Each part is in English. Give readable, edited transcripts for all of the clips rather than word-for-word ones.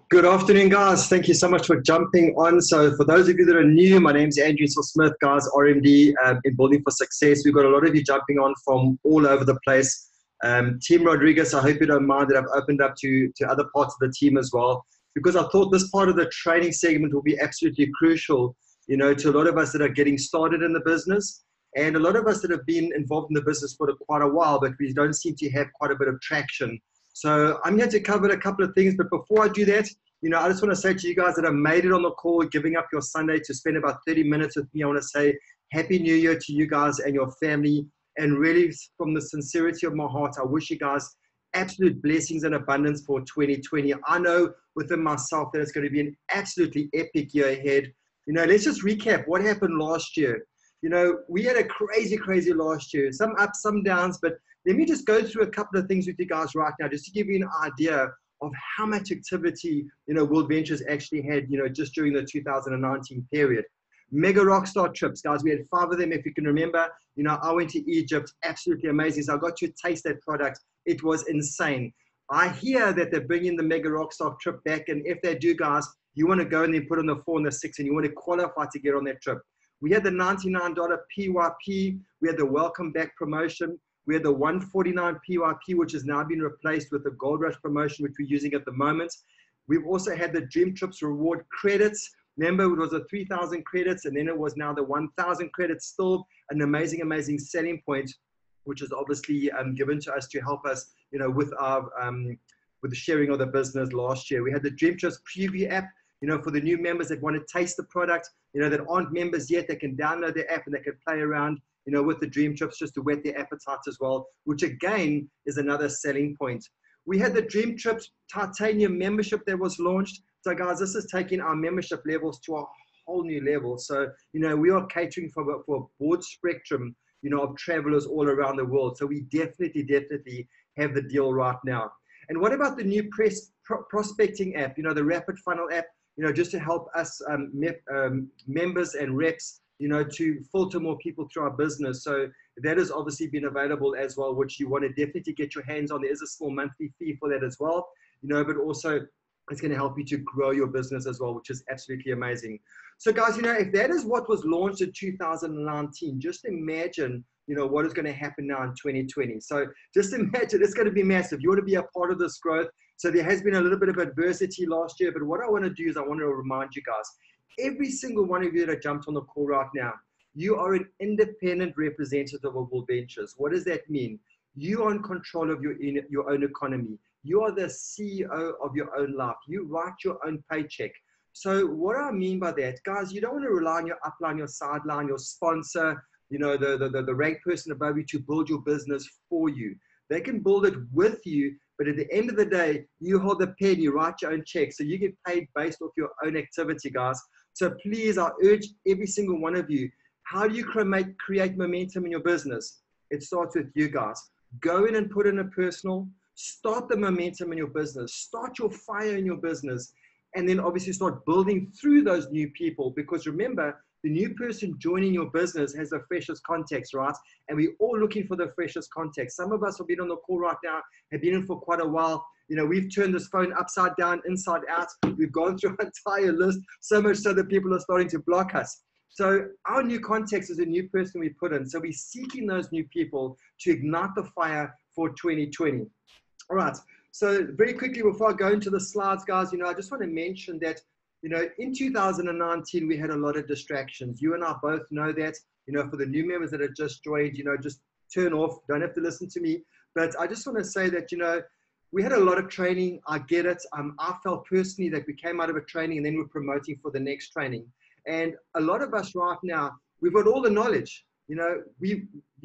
Good afternoon, guys. Thank you so much for jumping on. So, for those of you that are new, my name is Andrew Smith, guys, RMD in Building for Success. We've got a lot of you jumping on from all over the place. Team Rodriguez, I hope you don't mind that I've opened up to other parts of the team as well, because I thought this part of the training segment will be absolutely crucial, to a lot of us that are getting started in the business and a lot of us that have been involved in the business for quite a while, but we don't seem to have quite a bit of traction. So I'm here to cover a couple of things, but before I do that, I just want to say to you guys that have made it on the call, giving up your Sunday to spend about 30 minutes with me, I want to say Happy New Year to you guys and your family. And really, from the sincerity of my heart, I wish you guys absolute blessings and abundance for 2020. I know within myself that it's going to be an absolutely epic year ahead. Let's just recap what happened last year. We had a crazy, crazy last year, some ups, some downs, but let me just go through a couple of things with you guys right now, just to give you an idea of how much activity, World Ventures actually had, just during the 2019 period. Mega rockstar trips, guys. We had 5 of them, if you can remember. I went to Egypt, absolutely amazing. So I got to taste that product. It was insane. I hear that they're bringing the Mega Rockstar trip back. And if they do, guys, you want to go and then put on the 4 and the 6 and you want to qualify to get on that trip. We had the $99 PYP. We had the welcome back promotion. We had the $149 PYP, which has now been replaced with the Gold Rush promotion, which we're using at the moment. We've also had the Dream Trips reward credits. Remember, it was a 3,000 credits, and then it was now the 1,000 credits. Still an amazing, amazing selling point, which is obviously given to us to help us, with our with the sharing of the business last year. We had the Dream Trips preview app. For the new members that want to taste the product, that aren't members yet, they can download the app and they can play around, with the Dream Trips just to whet their appetites as well, which again is another selling point. We had the Dream Trips Titanium membership that was launched. So guys, this is taking our membership levels to a whole new level. So, we are catering for a broad spectrum, of travelers all around the world. So we definitely have the deal right now. And what about the new prospecting app, the Rapid Funnel app, just to help us members and reps, to filter more people through our business. So that has obviously been available as well, which you want to definitely get your hands on. There is a small monthly fee for that as well, but also it's going to help you to grow your business as well, which is absolutely amazing. So guys, if that is what was launched in 2019, just imagine, what is going to happen now in 2020. So just imagine, it's going to be massive. You want to be a part of this growth. So there has been a little bit of adversity last year, but what I want to do is I want to remind you guys, every single one of you that jumped on the call right now, you are an independent representative of World Ventures. What does that mean? You are in control of your own economy. You are the CEO of your own life. You write your own paycheck. So what I mean by that, guys, you don't want to rely on your upline, your sideline, your sponsor, the rank person above you to build your business for you. They can build it with you, but at the end of the day, you hold the pen, you write your own check. So you get paid based off your own activity, guys. So please, I urge every single one of you, how do you create momentum in your business? It starts with you guys. Go in and put in a personal, start the momentum in your business, start your fire in your business, and then obviously start building through those new people. Because remember, the new person joining your business has the freshest context, right? And we're all looking for the freshest context. Some of us have been on the call right now, have been in for quite a while. We've turned this phone upside down, inside out. We've gone through an entire list, so much so that people are starting to block us. So our new context is a new person we put in. So we're seeking those new people to ignite the fire for 2020. All right. So very quickly, before I go into the slides, guys, I just want to mention that, in 2019, we had a lot of distractions. You and I both know that, for the new members that have just joined, just turn off, don't have to listen to me. But I just want to say that, we had a lot of training. I get it. I felt personally that we came out of a training and then we're promoting for the next training. And a lot of us right now, we've got all the knowledge. You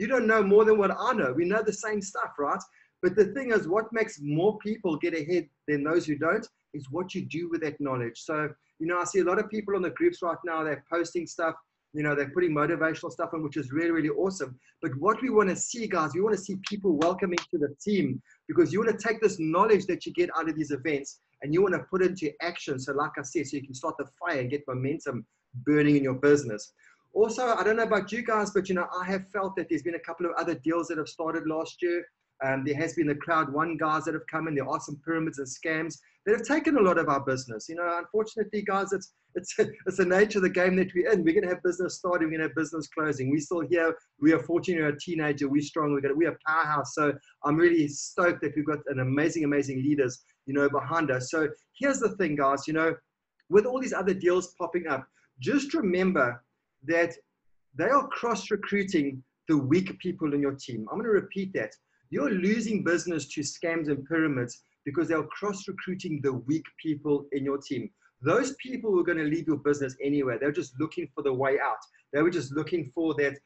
don't know more than what I know. We know the same stuff, right? But the thing is, what makes more people get ahead than those who don't is what you do with that knowledge. So, I see a lot of people on the groups right now, they're posting stuff, they're putting motivational stuff on, which is really, really awesome. But what we want to see, guys, we want to see people welcoming to the team, because you want to take this knowledge that you get out of these events and you want to put it into action. So like I said, so you can start the fire and get momentum burning in your business. Also, I don't know about you guys, but I have felt that there's been a couple of other deals that have started last year. There has been the crowd one guys that have come in. There are some pyramids and scams that have taken a lot of our business. You know, unfortunately, guys, it's the nature of the game that we're in. We're going to have business starting. We're going to have business closing. We still here. We are fortunate. You're a teenager. We're strong. We're a powerhouse. So I'm really stoked that we've got an amazing leaders, you know, behind us. So here's the thing, guys. You know, with all these other deals popping up, just remember that they are cross-recruiting the weak people in your team. I'm going to repeat that. You're losing business to scams and pyramids because they're cross-recruiting the weak people in your team. Those people who are going to leave your business anyway. They're just looking for the way out. They were just looking for that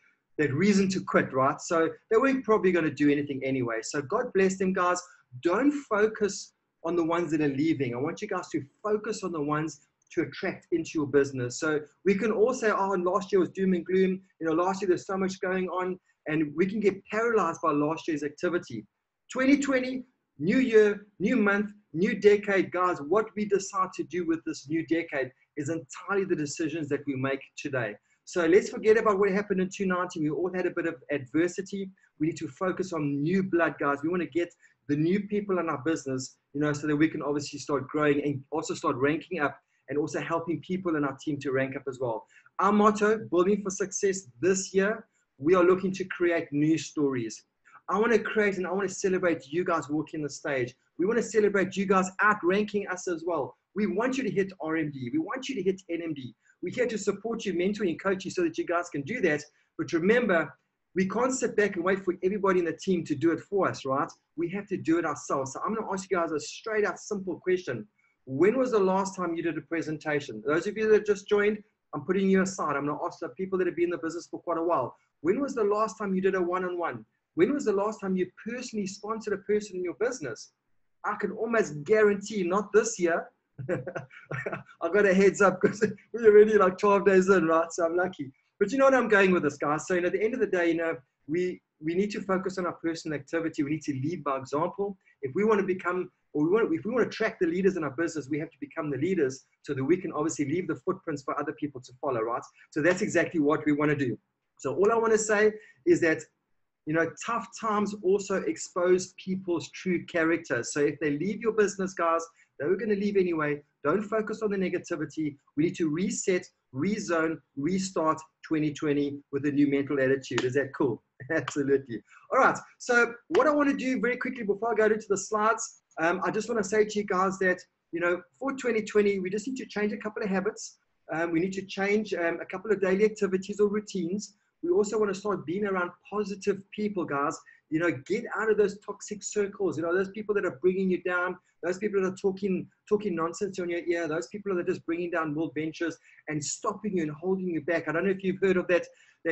reason to quit, right? So they weren't probably going to do anything anyway. So God bless them, guys. Don't focus on the ones that are leaving. I want you guys to focus on the ones to attract into your business. So we can all say, oh, last year was doom and gloom. You know, last year there's so much going on, and we can get paralyzed by last year's activity. 2020, new year, new month, new decade, guys. What we decide to do with this new decade is entirely the decisions that we make today. So let's forget about what happened in 2019. We all had a bit of adversity. We need to focus on new blood, guys. We want to get the new people in our business, you know, so that we can obviously start growing and also start ranking up, and also helping people in our team to rank up as well. Our motto, Building for Success, this year, we are looking to create new stories. I want to create and I want to celebrate you guys walking the stage. We want to celebrate you guys outranking us as well. We want you to hit RMD. We want you to hit NMD. We're here to support you, mentor and coach you so that you guys can do that. But remember, we can't sit back and wait for everybody in the team to do it for us, right? We have to do it ourselves. So I'm going to ask you guys a straight out simple question. When was the last time you did a presentation? Those of you that just joined, I'm putting you aside. I'm going to ask the people that have been in the business for quite a while. When was the last time you did a one-on-one? When was the last time you personally sponsored a person in your business? I can almost guarantee not this year. I got a heads up because we're already like 12 days in, right? So I'm lucky. But you know what I'm going with this, guys. So, you know, at the end of the day, you know, we need to focus on our personal activity. We need to lead by example. If we want to become, if we want to track the leaders in our business, we have to become the leaders so that we can obviously leave the footprints for other people to follow, right? So that's exactly what we want to do. So all I want to say is that, you know, tough times also expose people's true character. So if they leave your business, guys, they were going to leave anyway. Don't focus on the negativity. We need to reset, rezone, restart 2020 with a new mental attitude. Is that cool? Absolutely. All right. So what I want to do very quickly before I go into the slides, I just want to say to you guys that, you know, for 2020, we just need to change a couple of habits. We need to change a couple of daily activities or routines. We also want to start being around positive people, guys. You know, get out of those toxic circles. You know, those people that are bringing you down, those people that are talking nonsense on your ear, those people that are just bringing down world ventures and stopping you and holding you back. I don't know if you've heard of that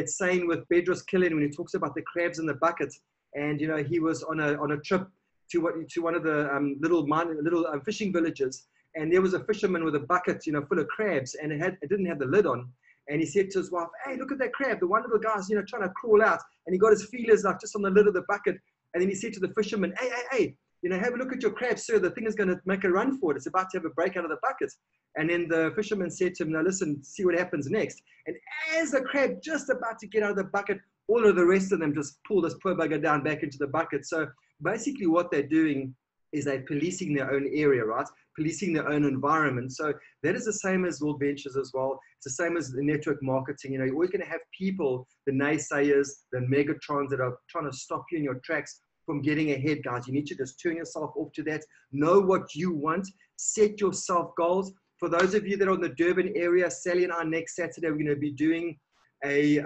saying with Bedros Killen when he talks about the crabs in the bucket. And, you know, he was on a trip to one of the little fishing villages. And there was a fisherman with a bucket, you know, full of crabs, and it didn't have the lid on. And he said to his wife, hey, look at that crab. The one little guy's, you know, trying to crawl out. And he got his feelers like just on the lid of the bucket. And then he said to the fisherman, hey, you know, have a look at your crab, sir. The thing is going to make a run for it. It's about to have a break out of the bucket. And then the fisherman said to him, now listen, see what happens next. And as the crab just about to get out of the bucket, all of the rest of them just pull this poor bugger down back into the bucket. So basically what they're doing is they're policing their own area, right? Policing their own environment. So that is the same as world ventures as well. It's the same as the network marketing. You know, you're always going to have people, the naysayers, the megatrons that are trying to stop you in your tracks from getting ahead, guys. You need to just turn yourself off to that. Know what you want. Set yourself goals. For those of you that are in the Durban area, Sally and I next Saturday, we're going to be doing a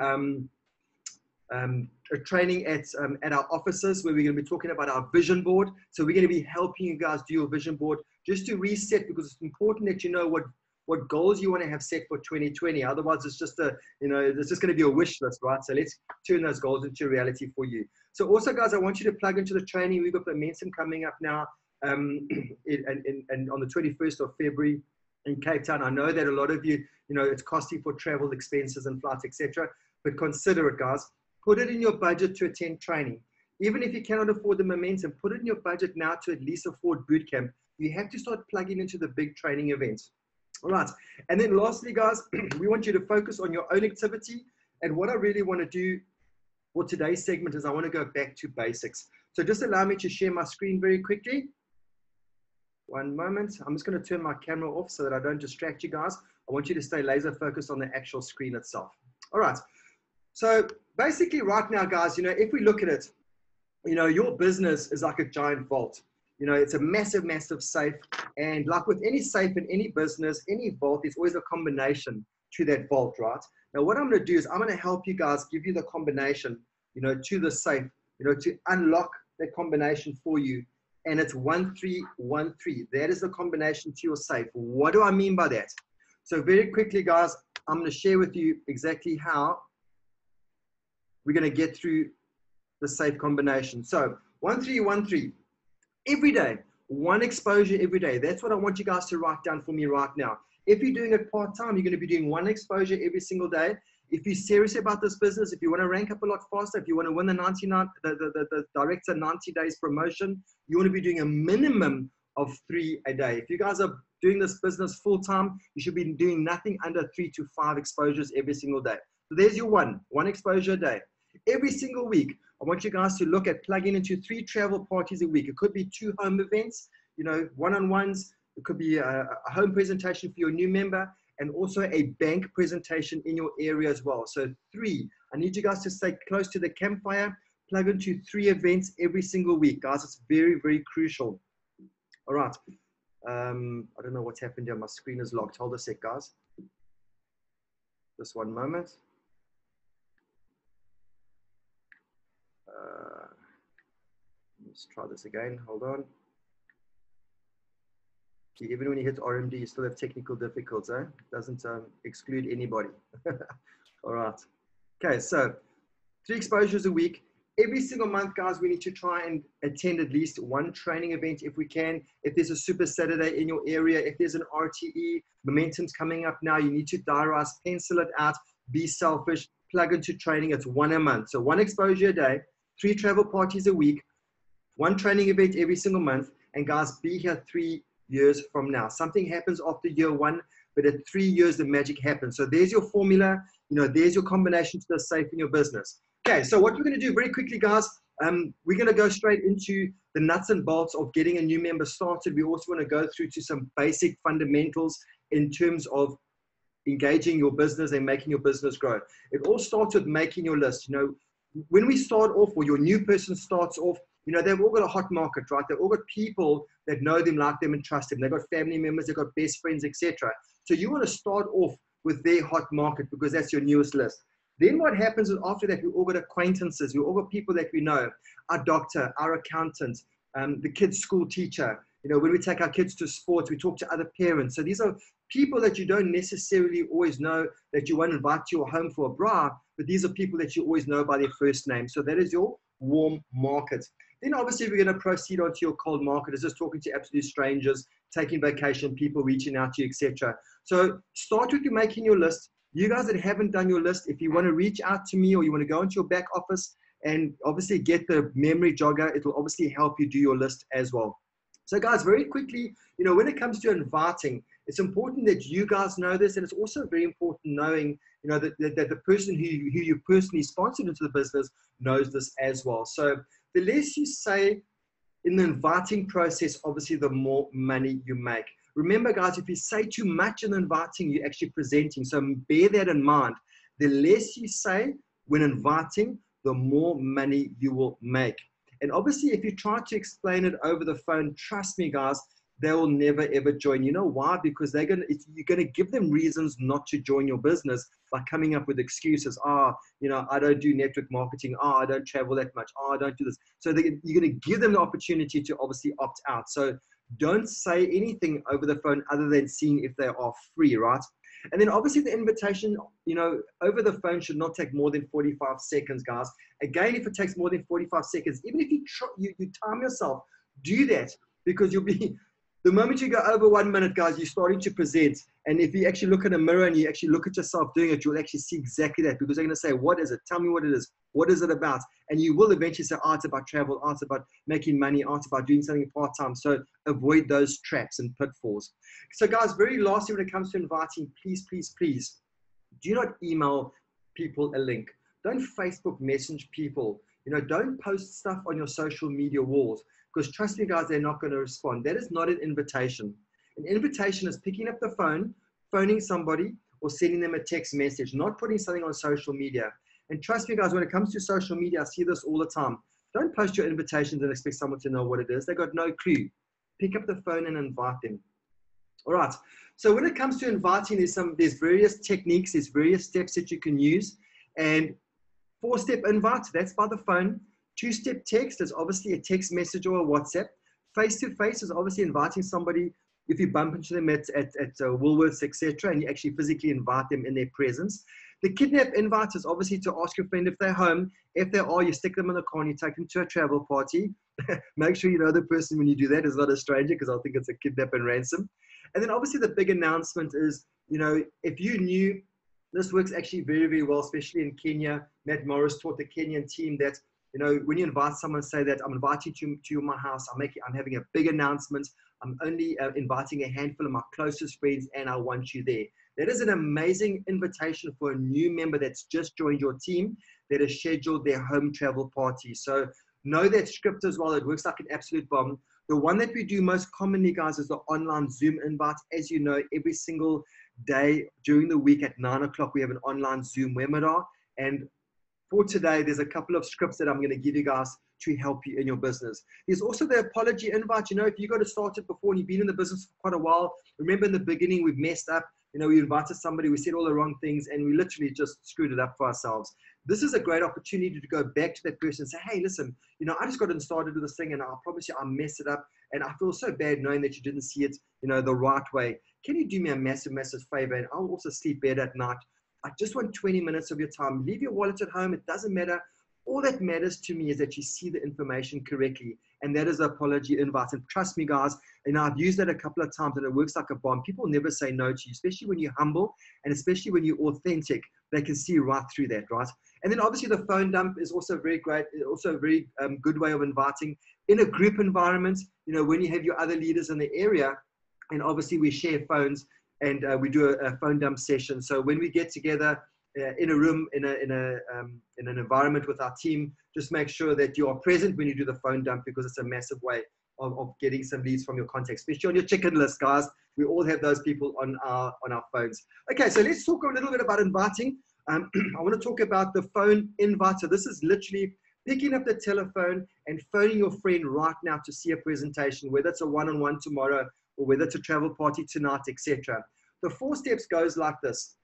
training at our offices where we're going to be talking about our vision board. So we're going to be helping you guys do your vision board just to reset, because it's important that you know what goals you want to have set for 2020. Otherwise, it's just it's just going to be a wish list, right? So let's turn those goals into reality for you. So also, guys, I want you to plug into the training. We've got Momentum coming up now and on the 21st of February in Cape Town. I know that a lot of you, you know, it's costly for travel expenses and flights, etc. But consider it, guys. Put it in your budget to attend training. Even if you cannot afford the Momentum, put it in your budget now to at least afford bootcamp. You have to start plugging into the big training events. All right. And then lastly, guys, we want you to focus on your own activity. And what I really want to do for today's segment is I want to go back to basics. So just allow me to share my screen very quickly. One moment. I'm just going to turn my camera off so that I don't distract you guys. I want you to stay laser focused on the actual screen itself. All right. So basically right now, guys, if we look at it, your business is like a giant vault. It's a massive, massive safe. And like with any safe in any business, any vault, there's always a combination to that vault, right? Now, what I'm going to do is I'm going to help you guys, give you the combination, to the safe, to unlock that combination for you. And it's 1313. That is the combination to your safe. What do I mean by that? So very quickly, guys, I'm going to share with you exactly how we're going to get through the safe combination. So 1313, every day, one exposure every day. That's what I want you guys to write down for me right now. If you're doing it part-time, you're going to be doing one exposure every single day. If you're serious about this business, if you want to rank up a lot faster, if you want to win the director 90 days promotion, you want to be doing a minimum of 3 a day. If you guys are doing this business full-time, you should be doing nothing under 3 to 5 exposures every single day. So there's your one exposure a day. Every single week, I want you guys to look at plugging into 3 travel parties a week. It could be 2 home events, one-on-ones. It could be a home presentation for your new member, and also a bank presentation in your area as well. So 3, I need you guys to stay close to the campfire, plug into 3 events every single week. Guys, it's very, very crucial. All right. I don't know what's happened here. My screen is locked. Hold a sec, guys. Just one moment. Let's try this again. Hold on. See, even when you hit RMD, you still have technical difficulties. Eh? It doesn't exclude anybody. All right. Okay, so 3 exposures a week. Every single month, guys, we need to try and attend at least 1 training event if we can. If there's a Super Saturday in your area, if there's an RTE, momentum's coming up now, you need to diarize, pencil it out, be selfish, plug into training. It's 1 a month. So 1 exposure a day, 3 travel parties a week, 1 training event every single month. And guys, be here 3 years from now. Something happens after year 1, but at 3 years, the magic happens. So there's your formula. There's your combination to the safe in your business. Okay, so what we're going to do very quickly, guys, we're going to go straight into the nuts and bolts of getting a new member started. We also want to go through to some basic fundamentals in terms of engaging your business and making your business grow. It all starts with making your list. When we start off, or your new person starts off, they've all got a hot market, right? They've all got people that know them, like them, and trust them. They've got family members, they've got best friends, etc. So you want to start off with their hot market because that's your newest list. Then what happens is after that, we all got acquaintances. We all got people that we know, our doctor, our accountant, the kid's school teacher. When we take our kids to sports, we talk to other parents. So these are people that you don't necessarily always know that you won't invite to your home for a bra, but these are people that you always know by their first name. So that is your warm market. Then obviously we're going to proceed onto your cold market. It's just talking to absolute strangers, taking vacation, people reaching out to you, etc. So start with you making your list. You guys that haven't done your list, if you want to reach out to me or you want to go into your back office and obviously get the memory jogger, it will obviously help you do your list as well. So guys, very quickly, when it comes to inviting, it's important that you guys know this, and it's also very important knowing, that the person who you personally sponsored into the business knows this as well. So the less you say in the inviting process, obviously the more money you make. Remember, guys, if you say too much in inviting, you're actually presenting. So bear that in mind. The less you say when inviting, the more money you will make. And obviously, if you try to explain it over the phone, trust me, guys, they will never, ever join. You know why? Because you're going to give them reasons not to join your business by coming up with excuses. I don't do network marketing. I don't travel that much. I don't do this. So you're going to give them the opportunity to obviously opt out. So don't say anything over the phone other than seeing if they are free, right? And then obviously the invitation, over the phone should not take more than 45 seconds, guys. Again, if it takes more than 45 seconds, even if you time yourself, do that, because you'll be, the moment you go over 1 minute, guys, you're starting to present. And if you actually look in a mirror and you actually look at yourself doing it, you'll actually see exactly that, because they're going to say, what is it? Tell me what it is. What is it about? And you will eventually say, it's about travel, it's about making money, it's about doing something part-time. So avoid those traps and pitfalls. So guys, very lastly, when it comes to inviting, please, please, please, do not email people a link. Don't Facebook message people, Don't post stuff on your social media walls, because trust me, guys, they're not going to respond. That is not an invitation. An invitation is picking up the phone, phoning somebody, or sending them a text message, not putting something on social media. And trust me, guys, when it comes to social media, I see this all the time. Don't post your invitations and expect someone to know what it is. They've got no clue. Pick up the phone and invite them. All right. So when it comes to inviting, there's various techniques, there's various steps that you can use. And 4-step invite, that's by the phone. 2-step text is obviously a text message or a WhatsApp. Face-to-face is obviously inviting somebody if you bump into them at Woolworths, etc., and you actually physically invite them in their presence. The kidnap invite is obviously to ask your friend if they're home. If they are, you stick them in the car and you take them to a travel party. Make sure you know the person when you do that is not a stranger, because I think it's a kidnap and ransom. And then obviously the big announcement is, if you knew, this works actually very, very well, especially in Kenya. Matt Morris taught the Kenyan team that, when you invite someone, say that I'm inviting you to my house. I'm having a big announcement. I'm only inviting a handful of my closest friends, and I want you there. That is an amazing invitation for a new member that's just joined your team that has scheduled their home travel party. So know that script as well. It works like an absolute bomb. The one that we do most commonly, guys, is the online Zoom invite. As you know, every single day during the week at 9 o'clock, we have an online Zoom webinar. And for today, there's a couple of scripts that I'm going to give you guys to help you in your business. There's also the apology invite. If you got to start it before and you've been in the business for quite a while, remember in the beginning, we've messed up. We invited somebody, we said all the wrong things, and we literally just screwed it up for ourselves. This is a great opportunity to go back to that person and say, hey, listen, I just got started with this thing, and I promise you I messed it up, and I feel so bad knowing that you didn't see it, the right way. Can you do me a massive, massive favor? And I'll also sleep better at night. I just want 20 minutes of your time. Leave your wallet at home. It doesn't matter. All that matters to me is that you see the information correctly. And that is the apology invite. And trust me, guys, I've used that a couple of times and it works like a bomb. People never say no to you, especially when you're humble and especially when you're authentic. They can see right through that, right? And then obviously the phone dump is also very great. Also a very good way of inviting in a group environment, when you have your other leaders in the area, and obviously we share phones and we do a phone dump session. So when we get together in a room, in an environment with our team, just make sure that you are present when you do the phone dump, because it's a massive way of getting some leads from your contacts, especially on your chicken list, guys. We all have those people on our phones. Okay, so let's talk a little bit about inviting. I want to talk about the phone invite. So this is literally picking up the telephone and phoning your friend right now to see a presentation, whether it's a one-on-one tomorrow or whether it's a travel party tonight, etc. The 4 steps goes like this.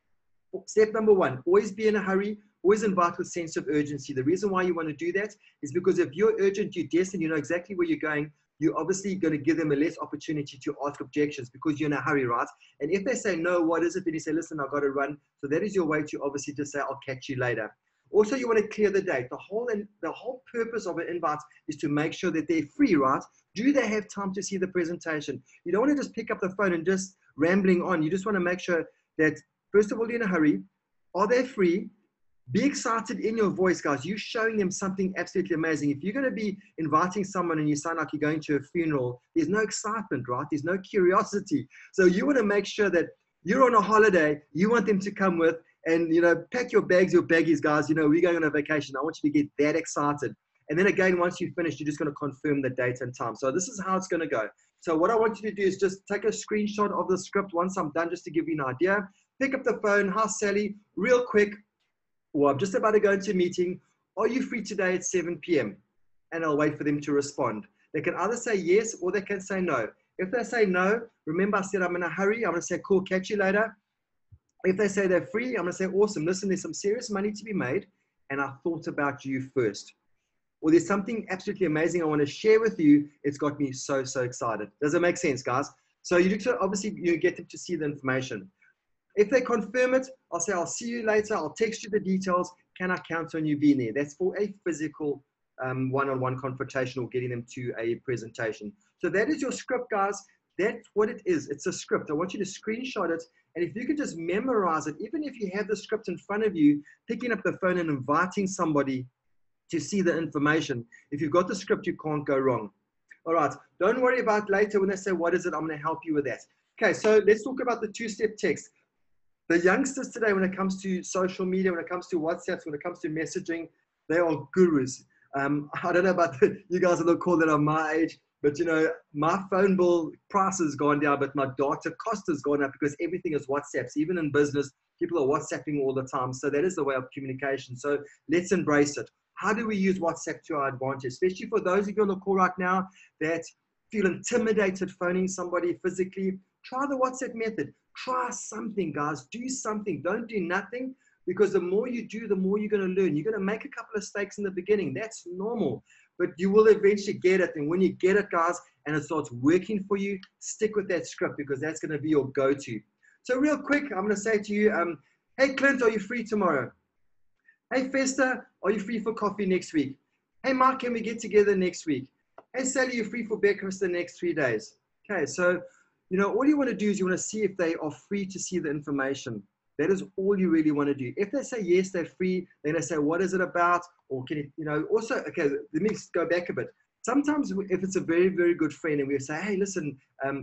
Step number 1, always be in a hurry, always invite with sense of urgency. The reason why you want to do that is because if you're urgent, you're destined, you know exactly where you're going, you're obviously going to give them a less opportunity to ask objections because you're in a hurry, right? And if they say, no, what is it? Then you say, listen, I've got to run. So that is your way to obviously just say, I'll catch you later. Also, you want to clear the date. The whole purpose of an invite is to make sure that they're free, right? Do they have time to see the presentation? You don't want to just pick up the phone and just rambling on. You just want to make sure that, first of all, you're in a hurry. Are they free? Be excited in your voice, guys. You're showing them something absolutely amazing. If you're going to be inviting someone and you sound like you're going to a funeral, there's no excitement, right? There's no curiosity. So you want to make sure that you're on a holiday, you want them to come with, and, pack your bags, your baggies, guys. We're going on a vacation. I want you to get that excited. And then again, once you've finished, you're just going to confirm the date and time. So this is how it's going to go. So what I want you to do is just take a screenshot of the script once I'm done, just to give you an idea. Pick up the phone. Hi, Sally. Real quick. Well, I'm just about to go into a meeting. Are you free today at 7 p.m.? And I'll wait for them to respond. They can either say yes or they can say no. If they say no, remember I said I'm in a hurry. I'm going to say, cool, catch you later. If they say they're free, I'm going to say, awesome. Listen, there's some serious money to be made, and I thought about you first. Or there's something absolutely amazing I want to share with you. It's got me so, so excited. Does it make sense, guys? So you obviously you get them to see the information. If they confirm it, I'll say, I'll see you later. I'll text you the details. Can I count on you being there? That's for a physical one-on-one confrontation or getting them to a presentation. So that is your script, guys. That's what it is. It's a script. I want you to screenshot it. And if you can just memorize it, even if you have the script in front of you, picking up the phone and inviting somebody to see the information. If you've got the script, you can't go wrong. All right. Don't worry about later when they say, what is it? I'm going to help you with that. Okay. So let's talk about the 2-step text. The youngsters today, when it comes to social media, when it comes to WhatsApps, when it comes to messaging, they are gurus. I don't know about you guys on the call that are my age, but you know, my phone bill price has gone down, but my data cost has gone up because everything is WhatsApp. So even in business, people are WhatsApping all the time. So that is the way of communication. So let's embrace it. How do we use WhatsApp to our advantage? Especially for those of you on the call right now that feel intimidated phoning somebody physically, try the WhatsApp method. Try something, guys. Do something. Don't do nothing, because the more you do, the more you're going to learn. You're going to make a couple of mistakes in the beginning. That's normal, but you will eventually get it. And when you get it, guys, and it starts working for you, stick with that script, because that's going to be your go-to. So real quick, I'm going to say to you, hey, Clint, are you free tomorrow? Hey, Festa, are you free for coffee next week? Hey, Mark, can we get together next week? Hey, Sally, you're free for breakfast the next 3 days. Okay, so, you know, all you want to do is you want to see if they are free to see the information. That is all you really want to do. If they say yes, they're free, then they say, what is it about? Or can it, you know, also, okay, let me go back a bit. Sometimes if it's a very, very good friend and we say, hey, listen,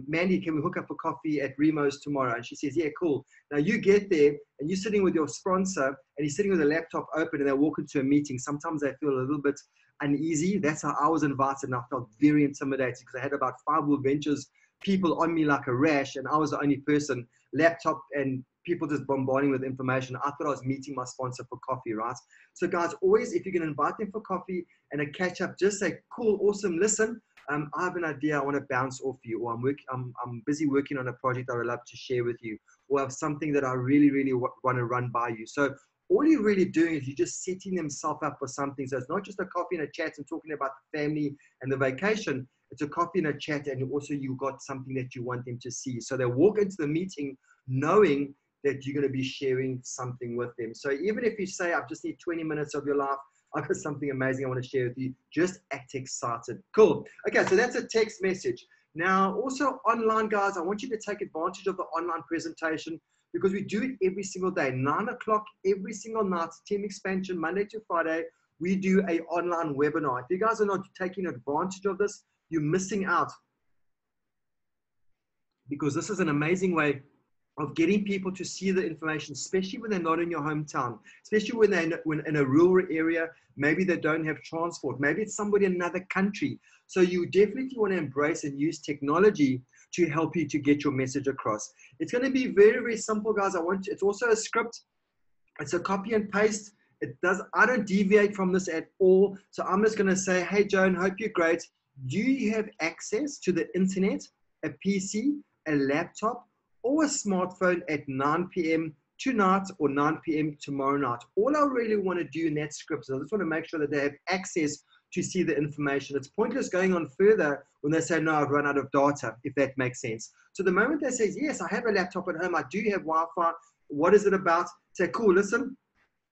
Mandy, can we hook up for coffee at Remo's tomorrow? And she says, yeah, cool. Now you get there and you're sitting with your sponsor and he's sitting with a laptop open and they walk into a meeting. Sometimes they feel a little bit uneasy. That's how I was invited, and I felt very intimidated because I had about 5 World Ventures people on me like a rash, and I was the only person, laptop and people just bombarding with information. I thought I was meeting my sponsor for coffee, right? So guys, always, if you can invite them for coffee and a catch up, just say, cool, awesome, listen, I have an idea I want to bounce off you, or I'm busy working on a project I would love to share with you, or I have something that I really, really want to run by you. So all you're really doing is you're just setting themselves up for something. So it's not just a coffee and a chat and talking about the family and the vacation. It's a coffee and a chat, and also you got something that you want them to see. So they walk into the meeting knowing that you're going to be sharing something with them. So even if you say, I just need 20 minutes of your life, I've got something amazing I want to share with you, just act excited. Cool. Okay, so that's a text message. Now, also online, guys, I want you to take advantage of the online presentation, because we do it every single day, 9 o'clock every single night, team expansion, Monday to Friday. We do an online webinar. If you guys are not taking advantage of this, you're missing out, because this is an amazing way of getting people to see the information, especially when they're not in your hometown, especially when they're in a rural area. Maybe they don't have transport. Maybe it's somebody in another country. So you definitely want to embrace and use technology to help you to get your message across. It's going to be very, very simple, guys. It's also a script. It's a copy and paste. I don't deviate from this at all. So I'm just going to say, hey, Joan, hope you're great. Do you have access to the internet, a PC, a laptop, or a smartphone at 9 p.m. tonight or 9 p.m. tomorrow night? All I really want to do in that script is I just want to make sure that they have access to see the information. It's pointless going on further when they say, no, I've run out of data, if that makes sense. So the moment they say, yes, I have a laptop at home, I do have Wi-Fi, what is it about? Say, cool, listen,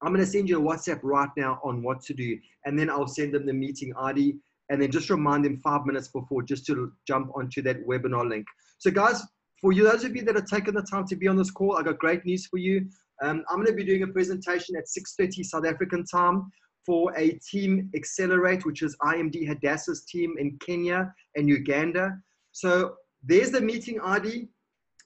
I'm going to send you a WhatsApp right now on what to do. And then I'll send them the meeting ID, and then just remind them 5 minutes before just to jump onto that webinar link. So guys, for you, those of you that have taken the time to be on this call, I got great news for you. I'm going to be doing a presentation at 6:30 South African time for a team Accelerate, which is IMD Hadassah's team in Kenya and Uganda. So there's the meeting ID.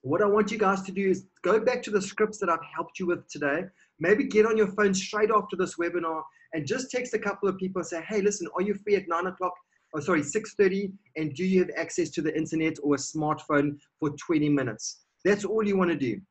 What I want you guys to do is go back to the scripts that I've helped you with today. Maybe get on your phone straight after this webinar and just text a couple of people and say, hey, listen, are you free at 9 o'clock? Oh, sorry, 6:30, and do you have access to the internet or a smartphone for 20 minutes? That's all you want to do.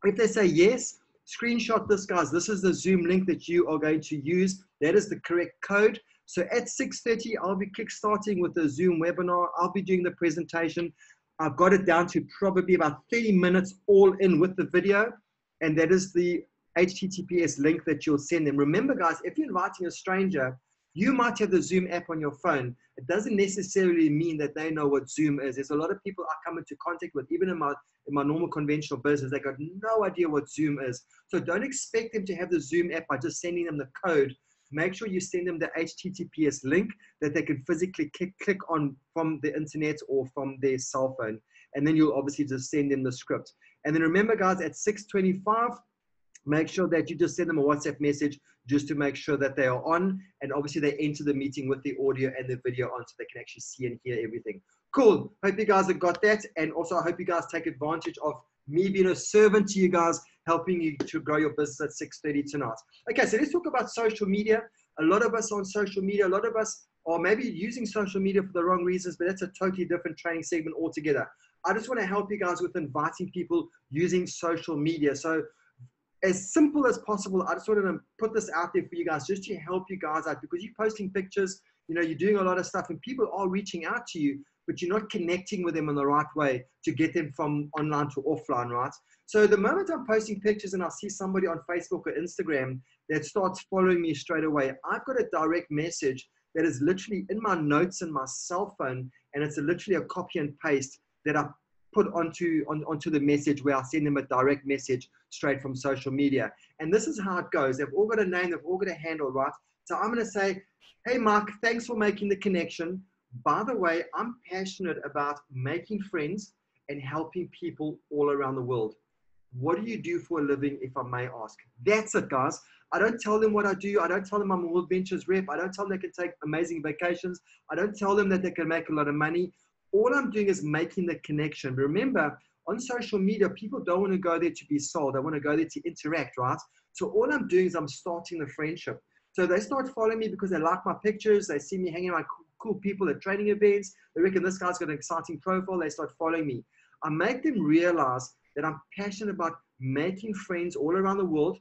If they say yes, screenshot this, guys. This is the Zoom link that you are going to use. That is the correct code. So at 6:30, I'll be kickstarting with the Zoom webinar. I'll be doing the presentation. I've got it down to probably about 30 minutes all in with the video, and that is the HTTPS link that you'll send them. Remember, guys, if you're inviting a stranger, you might have the Zoom app on your phone. It doesn't necessarily mean that they know what Zoom is. There's a lot of people I come into contact with, even in my normal conventional business, they got no idea what Zoom is. So don't expect them to have the Zoom app by just sending them the code. Make sure you send them the HTTPS link that they can physically click on from the internet or from their cell phone. And then you'll obviously just send them the script. And then remember, guys, at 6:25, make sure that you just send them a WhatsApp message just to make sure that they are on. And obviously they enter the meeting with the audio and the video on so they can actually see and hear everything. Cool. Hope you guys have got that. And also I hope you guys take advantage of me being a servant to you guys, helping you to grow your business at 6:30 tonight. Okay, so let's talk about social media. A lot of us on social media, a lot of us are maybe using social media for the wrong reasons, but that's a totally different training segment altogether. I just want to help you guys with inviting people using social media. So as simple as possible, I just wanted to put this out there for you guys, just to help you guys out, because you're posting pictures, you know, you're doing a lot of stuff, and people are reaching out to you, but you're not connecting with them in the right way to get them from online to offline, right? So the moment I'm posting pictures and I see somebody on Facebook or Instagram that starts following me straight away, I've got a direct message that is literally in my notes in my cell phone, and it's literally a copy and paste that I put onto the message, where I send them a direct message straight from social media. And this is how it goes. They've all got a name, they've all got a handle, right? So I'm going to say, hey, Mark, thanks for making the connection. By the way, I'm passionate about making friends and helping people all around the world. What do you do for a living, if I may ask? That's it, guys. I don't tell them what I do. I don't tell them I'm a World Ventures rep. I don't tell them they can take amazing vacations. I don't tell them that they can make a lot of money. All I'm doing is making the connection. But remember, on social media, people don't want to go there to be sold. They want to go there to interact, right? So all I'm doing is I'm starting the friendship. So they start following me because they like my pictures. They see me hanging around cool people at training events. They reckon this guy's got an exciting profile. They start following me. I make them realize that I'm passionate about making friends all around the world,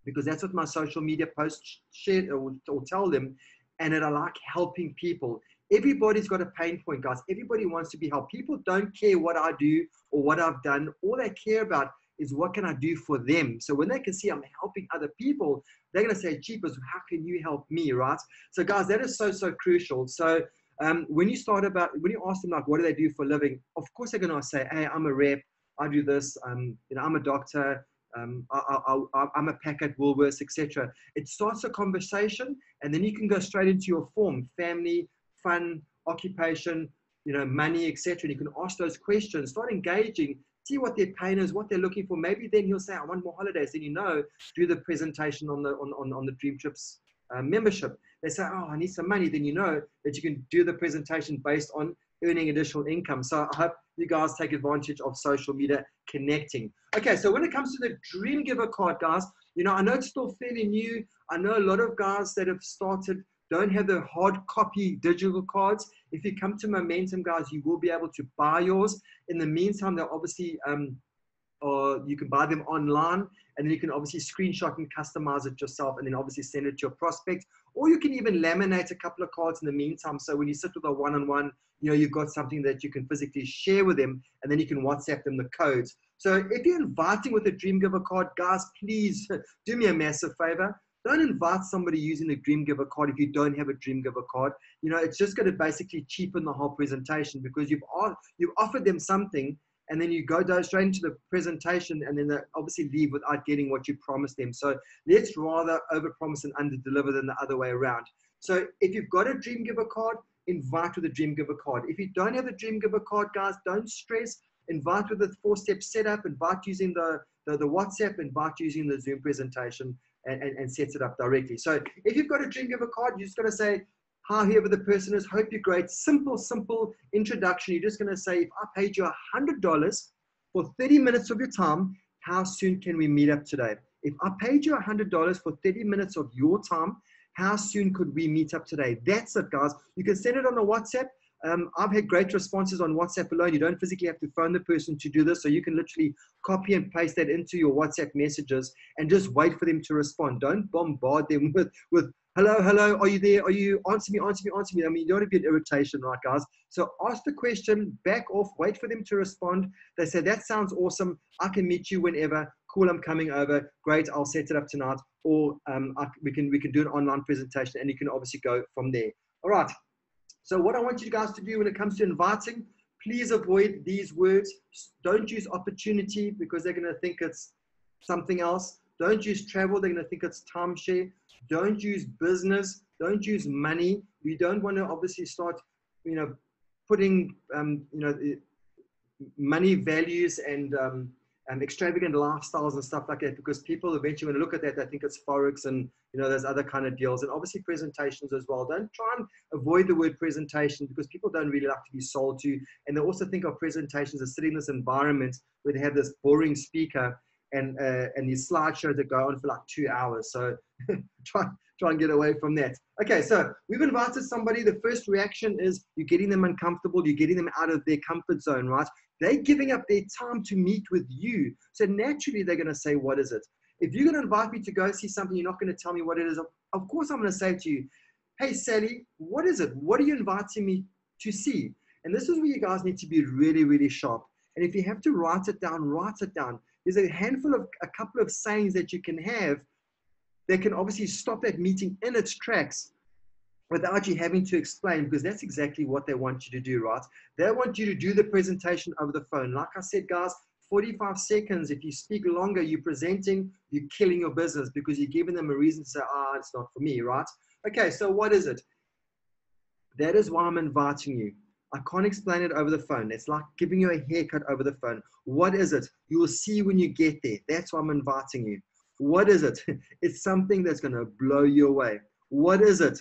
because that's what my social media posts share or tell them, and that I like helping people. Everybody's got a pain point, guys. Everybody wants to be helped. People don't care what I do or what I've done. All they care about is what can I do for them. So when they can see I'm helping other people, they're going to say, Jeepers, how can you help me, right? So guys, that is so, so crucial. So when you ask them, like, what do they do for a living? Of course, they're going to say, hey, I'm a rep. I do this. You know, I'm a doctor. I'm a packer at Woolworths, etc. It starts a conversation, and then you can go straight into your form: family, fun, occupation, you know, money, etc. And you can ask those questions, start engaging, see what their pain is, what they're looking for. Maybe then he'll say, I want more holidays. Then, you know, do the presentation on the Dream Trips membership. They say, oh, I need some money. Then you know that you can do the presentation based on earning additional income. So I hope you guys take advantage of social media connecting. Okay, so when it comes to the Dream Giver card, guys, you know, I know it's still fairly new. I know a lot of guys that have started don't have the hard copy digital cards. If you come to Momentum, guys, you will be able to buy yours. In the meantime, they're obviously, or you can buy them online, and then you can obviously screenshot and customize it yourself, and then obviously send it to your prospect. Or you can even laminate a couple of cards in the meantime. So when you sit with a one-on-one, you know, you've got something that you can physically share with them, and then you can WhatsApp them the codes. So if you're inviting with a Dream Giver card, guys, please do me a massive favor. Don't invite somebody using a Dream Giver card if you don't have a Dream Giver card. You know, it's just going to basically cheapen the whole presentation, because you've offered them something, and then you go straight into the presentation, and then they obviously leave without getting what you promised them. So let's rather overpromise and underdeliver than the other way around. So if you've got a Dream Giver card, invite with a Dream Giver card. If you don't have a Dream Giver card, guys, don't stress. Invite with a 4-step setup, invite using the WhatsApp, invite using the Zoom presentation, and sets it up directly. So if you've got a Dream Giver card, you're just going to say, hi, whoever the person is, hope you're great. Simple introduction. You're just going to say, if I paid you $100 for 30 minutes of your time, how soon can we meet up today? If I paid you $100 for 30 minutes of your time, how soon could we meet up today? That's it, guys. You can send it on a WhatsApp. I've had great responses on WhatsApp alone. You don't physically have to phone the person to do this. So you can literally copy and paste that into your WhatsApp messages and just wait for them to respond. Don't bombard them with hello, are you there? Are you, answer me. I mean, you don't want to be an irritation, right, guys? So ask the question, back off, wait for them to respond. They say, that sounds awesome. I can meet you whenever. Cool, I'm coming over. Great, I'll set it up tonight. Or we can do an online presentation, and you can obviously go from there. All right. So what I want you guys to do when it comes to inviting, please avoid these words. Don't use opportunity, because they're going to think it's something else. Don't use travel. They're going to think it's timeshare. Don't use business. Don't use money. We don't want to obviously start, you know, putting, you know, money values and extravagant lifestyles and stuff like that, because people eventually, when they look at that, they think it's Forex and, you know, there's other kind of deals, and obviously presentations as well. Don't try and avoid the word presentation, because people don't really like to be sold to, and they also think of presentations as sitting in this environment where they have this boring speaker and these slideshows that go on for like 2 hours. So try try and get away from that. Okay, so we've invited somebody. The first reaction is you're getting them uncomfortable. You're getting them out of their comfort zone, right? They're giving up their time to meet with you. So naturally, they're going to say, what is it? If you're going to invite me to go see something, you're not going to tell me what it is. Of course, I'm going to say to you, hey, Sally, what is it? What are you inviting me to see? And this is where you guys need to be really, really sharp. And if you have to write it down, write it down. There's a couple of sayings that you can have that can obviously stop that meeting in its tracks without you having to explain, because that's exactly what they want you to do, right? They want you to do the presentation over the phone. Like I said, guys, 45 seconds. If you speak longer, you're presenting, you're killing your business because you're giving them a reason to say, it's not for me, right? Okay, so what is it? That is why I'm inviting you. I can't explain it over the phone. It's like giving you a haircut over the phone. What is it? You will see when you get there. That's why I'm inviting you. What is it? It's something that's going to blow you away. What is it?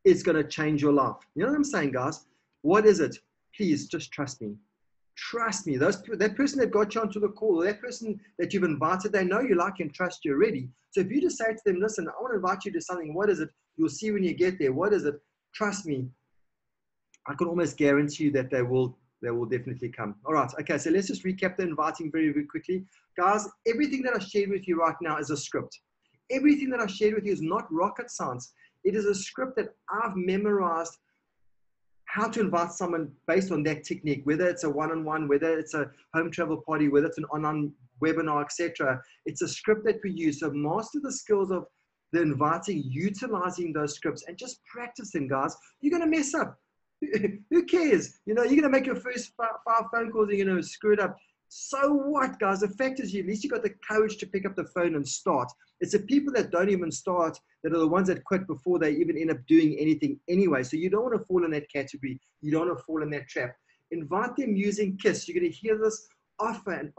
It's going to change your life. You know what I'm saying, guys? What is it? Please just trust me. Trust me. That person that got you onto the call, that person that you've invited, they know you like and trust you already. So if you just say to them, listen, I want to invite you to something. What is it? You'll see when you get there. What is it? Trust me. I can almost guarantee you that they will definitely come. All right. Okay. So let's just recap the inviting very, very quickly. Guys, everything that I shared with you right now is a script. Everything that I shared with you is not rocket science. It is a script that I've memorized how to invite someone based on that technique, whether it's a one-on-one, whether it's a home travel party, whether it's an online webinar, etc. It's a script that we use. So master the skills of the inviting, utilizing those scripts, and just practice them, guys. You're going to mess up. Who cares? You know, you're going to make your first five phone calls and you're going to screw it up. So what, guys? The fact is, at least you got the courage to pick up the phone and start. It's the people that don't even start that are the ones that quit before they even end up doing anything anyway. So you don't want to fall in that category. You don't want to fall in that trap. Invite them using KISS. You're going to hear this often and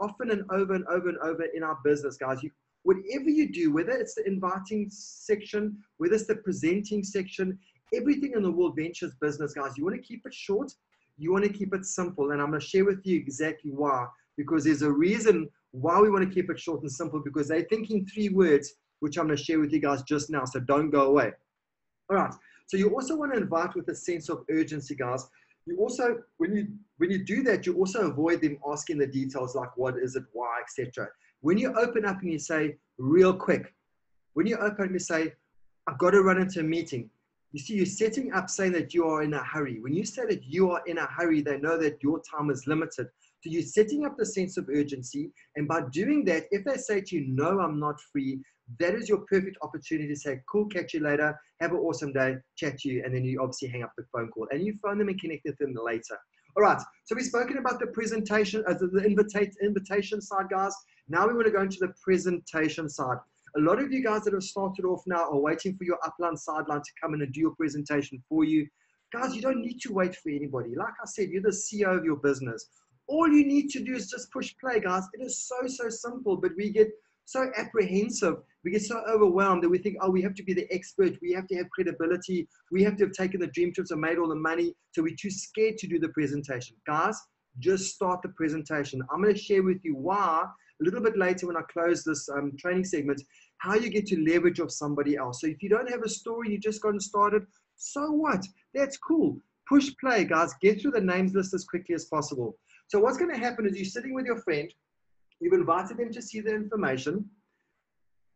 over and over and over in our business, guys. Whatever you do, whether it's the inviting section, whether it's the presenting section, everything in the World Ventures business, guys, you want to keep it short. You want to keep it simple. And I'm going to share with you exactly why. Because there's a reason why we want to keep it short and simple, because they're thinking 3 words, which I'm going to share with you guys just now. So don't go away. All right. So you also want to invite with a sense of urgency, guys. You also, when you do that, you also avoid them asking the details like what is it, why, etc. When you open up and you say real quick, when you open up and you say, I've got to run into a meeting. You see, you're setting up saying that you are in a hurry. When you say that you are in a hurry, they know that your time is limited. So you're setting up the sense of urgency. And by doing that, if they say to you, no, I'm not free, that is your perfect opportunity to say, cool, catch you later. Have an awesome day, chat to you. And then you obviously hang up the phone call and you phone them and connect with them later. All right. So we've spoken about the presentation, the invitation side, guys. Now we want to go into the presentation side. A lot of you guys that have started off now are waiting for your upline sideline to come in and do your presentation for you. Guys, you don't need to wait for anybody. Like I said, you're the CEO of your business. All you need to do is just push play, guys. It is so, so simple, but we get so apprehensive. We get so overwhelmed that we think, oh, we have to be the expert. We have to have credibility. We have to have taken the dream trips and made all the money. So we're too scared to do the presentation. Guys, just start the presentation. I'm going to share with you why a little bit later when I close this training segment, how you get to leverage off somebody else. So if you don't have a story, you just gotten started, so what? That's cool. Push play, guys. Get through the names list as quickly as possible. So what's going to happen is you're sitting with your friend. You've invited them to see the information.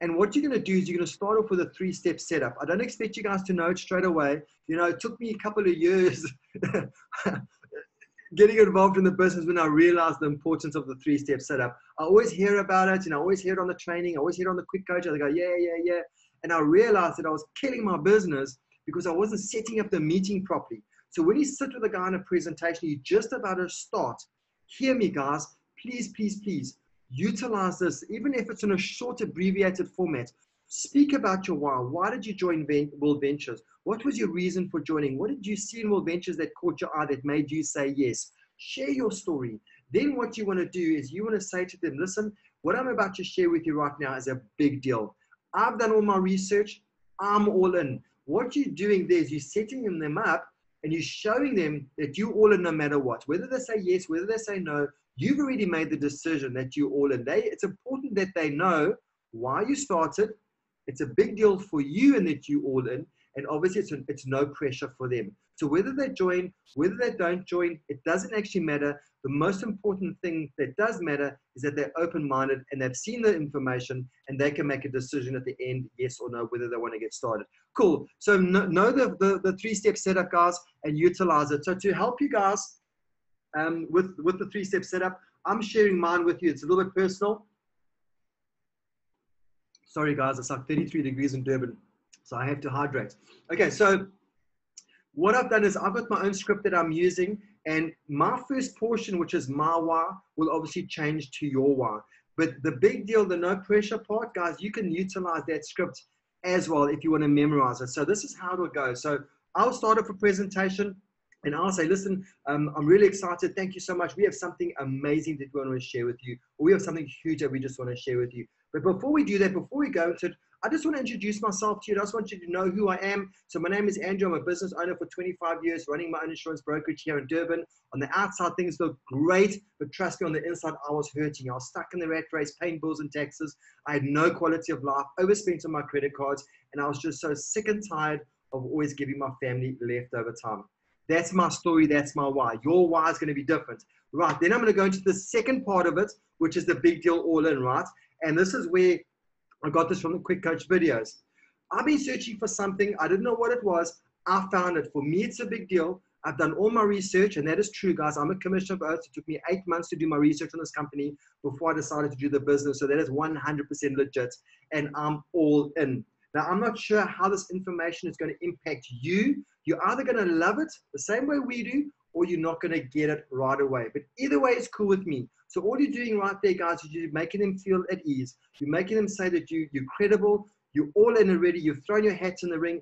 And what you're going to do is you're going to start off with a 3-step setup. I don't expect you guys to know it straight away. You know, it took me a couple of years getting involved in the business when I realized the importance of the 3-step setup. I always hear about it, and I always hear it on the training. I always hear it on the quick coach. I go, yeah. And I realized that I was killing my business because I wasn't setting up the meeting properly. So when you sit with a guy in a presentation, you're just about to start. Hear me, guys. Please, please, please utilize this, even if it's in a short, abbreviated format. Speak about your why. Why did you join World Ventures? What was your reason for joining? What did you see in World Ventures that caught your eye that made you say yes? Share your story. Then what you want to do is you want to say to them, listen, what I'm about to share with you right now is a big deal. I've done all my research. I'm all in. What you're doing there is you're setting them up and you're showing them that you're all in no matter what. Whether they say yes, whether they say no, you've already made the decision that you're all in. It's important that they know why you started, It's a big deal for you and that you all in. And obviously it's no pressure for them. So whether they join, whether they don't join, it doesn't actually matter. The most important thing that does matter is that they're open-minded and they've seen the information and they can make a decision at the end, yes or no, whether they want to get started. Cool. So know the three-step setup, guys, and utilize it. So to help you guys with the three-step setup, I'm sharing mine with you. It's a little bit personal. Sorry, guys, it's like 33 degrees in Durban, so I have to hydrate. Okay, so what I've done is I've got my own script that I'm using, and my first portion, which is my why, will obviously change to your why. But the big deal, the no pressure part, guys, you can utilize that script as well if you want to memorize it. So this is how it will go. So I'll start off a presentation and I'll say, listen, I'm really excited. Thank you so much. We have something amazing that we want to share with you. Or we have something huge that we just want to share with you. But before we do that, before we go into it, I just want to introduce myself to you. I just want you to know who I am. So my name is Andrew. I'm a business owner for 25 years, running my own insurance brokerage here in Durban. On the outside, things look great, but trust me, on the inside, I was hurting. I was stuck in the rat race, paying bills and taxes. I had no quality of life, overspent on my credit cards, and I was just so sick and tired of always giving my family leftover time. That's my story. That's my why. Your why is going to be different. Right, then I'm going to go into the second part of it, which is the big deal all in, right? And this is where I got this from the Quick Coach videos. I've been searching for something. I didn't know what it was. I found it. For me, it's a big deal. I've done all my research, and that is true, guys. I'm a commissioner of oath. It took me 8 months to do my research on this company before I decided to do the business. So that is 100% legit, and I'm all in. Now, I'm not sure how this information is going to impact you. You're either going to love it the same way we do, or you're not going to get it right away. But either way, it's cool with me. So all you're doing right there, guys, is you're making them feel at ease. You're making them say that you're credible. You're all in already. You've thrown your hats in the ring.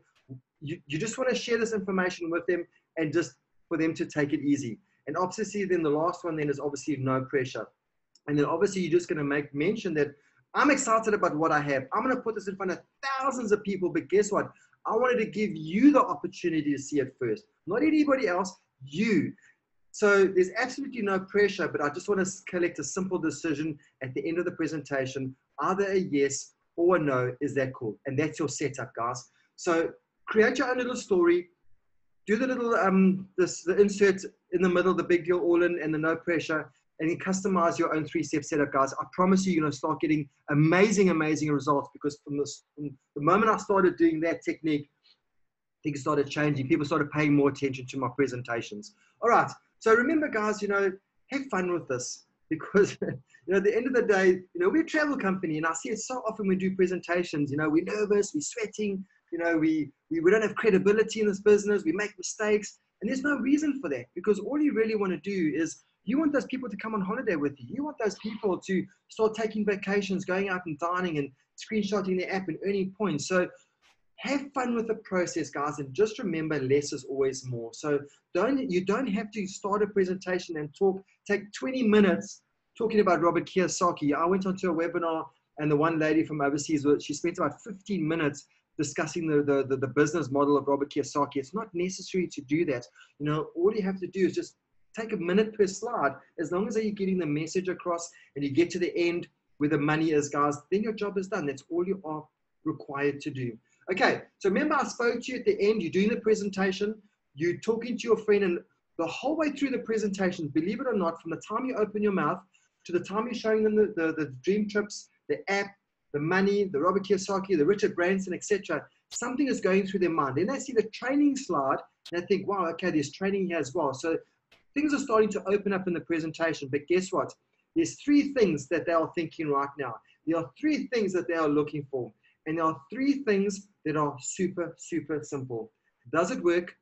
You just want to share this information with them and just for them to take it easy. And obviously, then the last one then is obviously no pressure. And then obviously, you're just going to make mention that I'm excited about what I have. I'm going to put this in front of thousands of people. But guess what? I wanted to give you the opportunity to see it first. Not anybody else, you. So there's absolutely no pressure, but I just want to collect a simple decision at the end of the presentation, either a yes or a no. Is that cool? And that's your setup, guys. So create your own little story. Do the little the insert in the middle, the big deal all in, and the no pressure, and then customize your own three-step setup, guys. I promise you, you're going to start getting amazing, amazing results, because from the moment I started doing that technique, things started changing. People started paying more attention to my presentations. All right. So remember, guys, have fun with this, because, at the end of the day, we're a travel company, and I see it so often when we do presentations. We're nervous, we're sweating, we don't have credibility in this business, we make mistakes, and there's no reason for that, because all you really want to do is you want those people to come on holiday with you. You want those people to start taking vacations, going out and dining and screenshotting their app and earning points. So have fun with the process, guys, and just remember, less is always more. So you don't have to start a presentation and take 20 minutes talking about Robert Kiyosaki. I went onto a webinar, and the one lady from overseas, she spent about 15 minutes discussing the business model of Robert Kiyosaki. It's not necessary to do that. All you have to do is just take a minute per slide. As long as you're getting the message across and you get to the end where the money is, guys, then your job is done. That's all you are required to do. Okay, so remember I spoke to you at the end. You're doing the presentation, you're talking to your friend, and the whole way through the presentation, believe it or not, from the time you open your mouth to the time you're showing them the dream trips, the app, the money, the Robert Kiyosaki, the Richard Branson, etc., something is going through their mind. Then they see the training slide, and they think, wow, okay, there's training here as well. So things are starting to open up in the presentation. But guess what? There's three things that they are thinking right now. There are three things that they are looking for. And there are three things that are super, super simple. Does it work?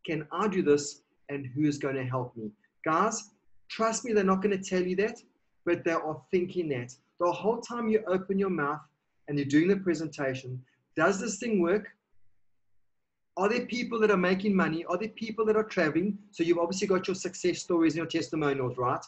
Can I do this? And who is going to help me? Guys, trust me, they're not going to tell you that, but they are thinking that. The whole time you open your mouth and you're doing the presentation, does this thing work? Are there people that are making money? Are there people that are traveling? So you've obviously got your success stories and your testimonials, right?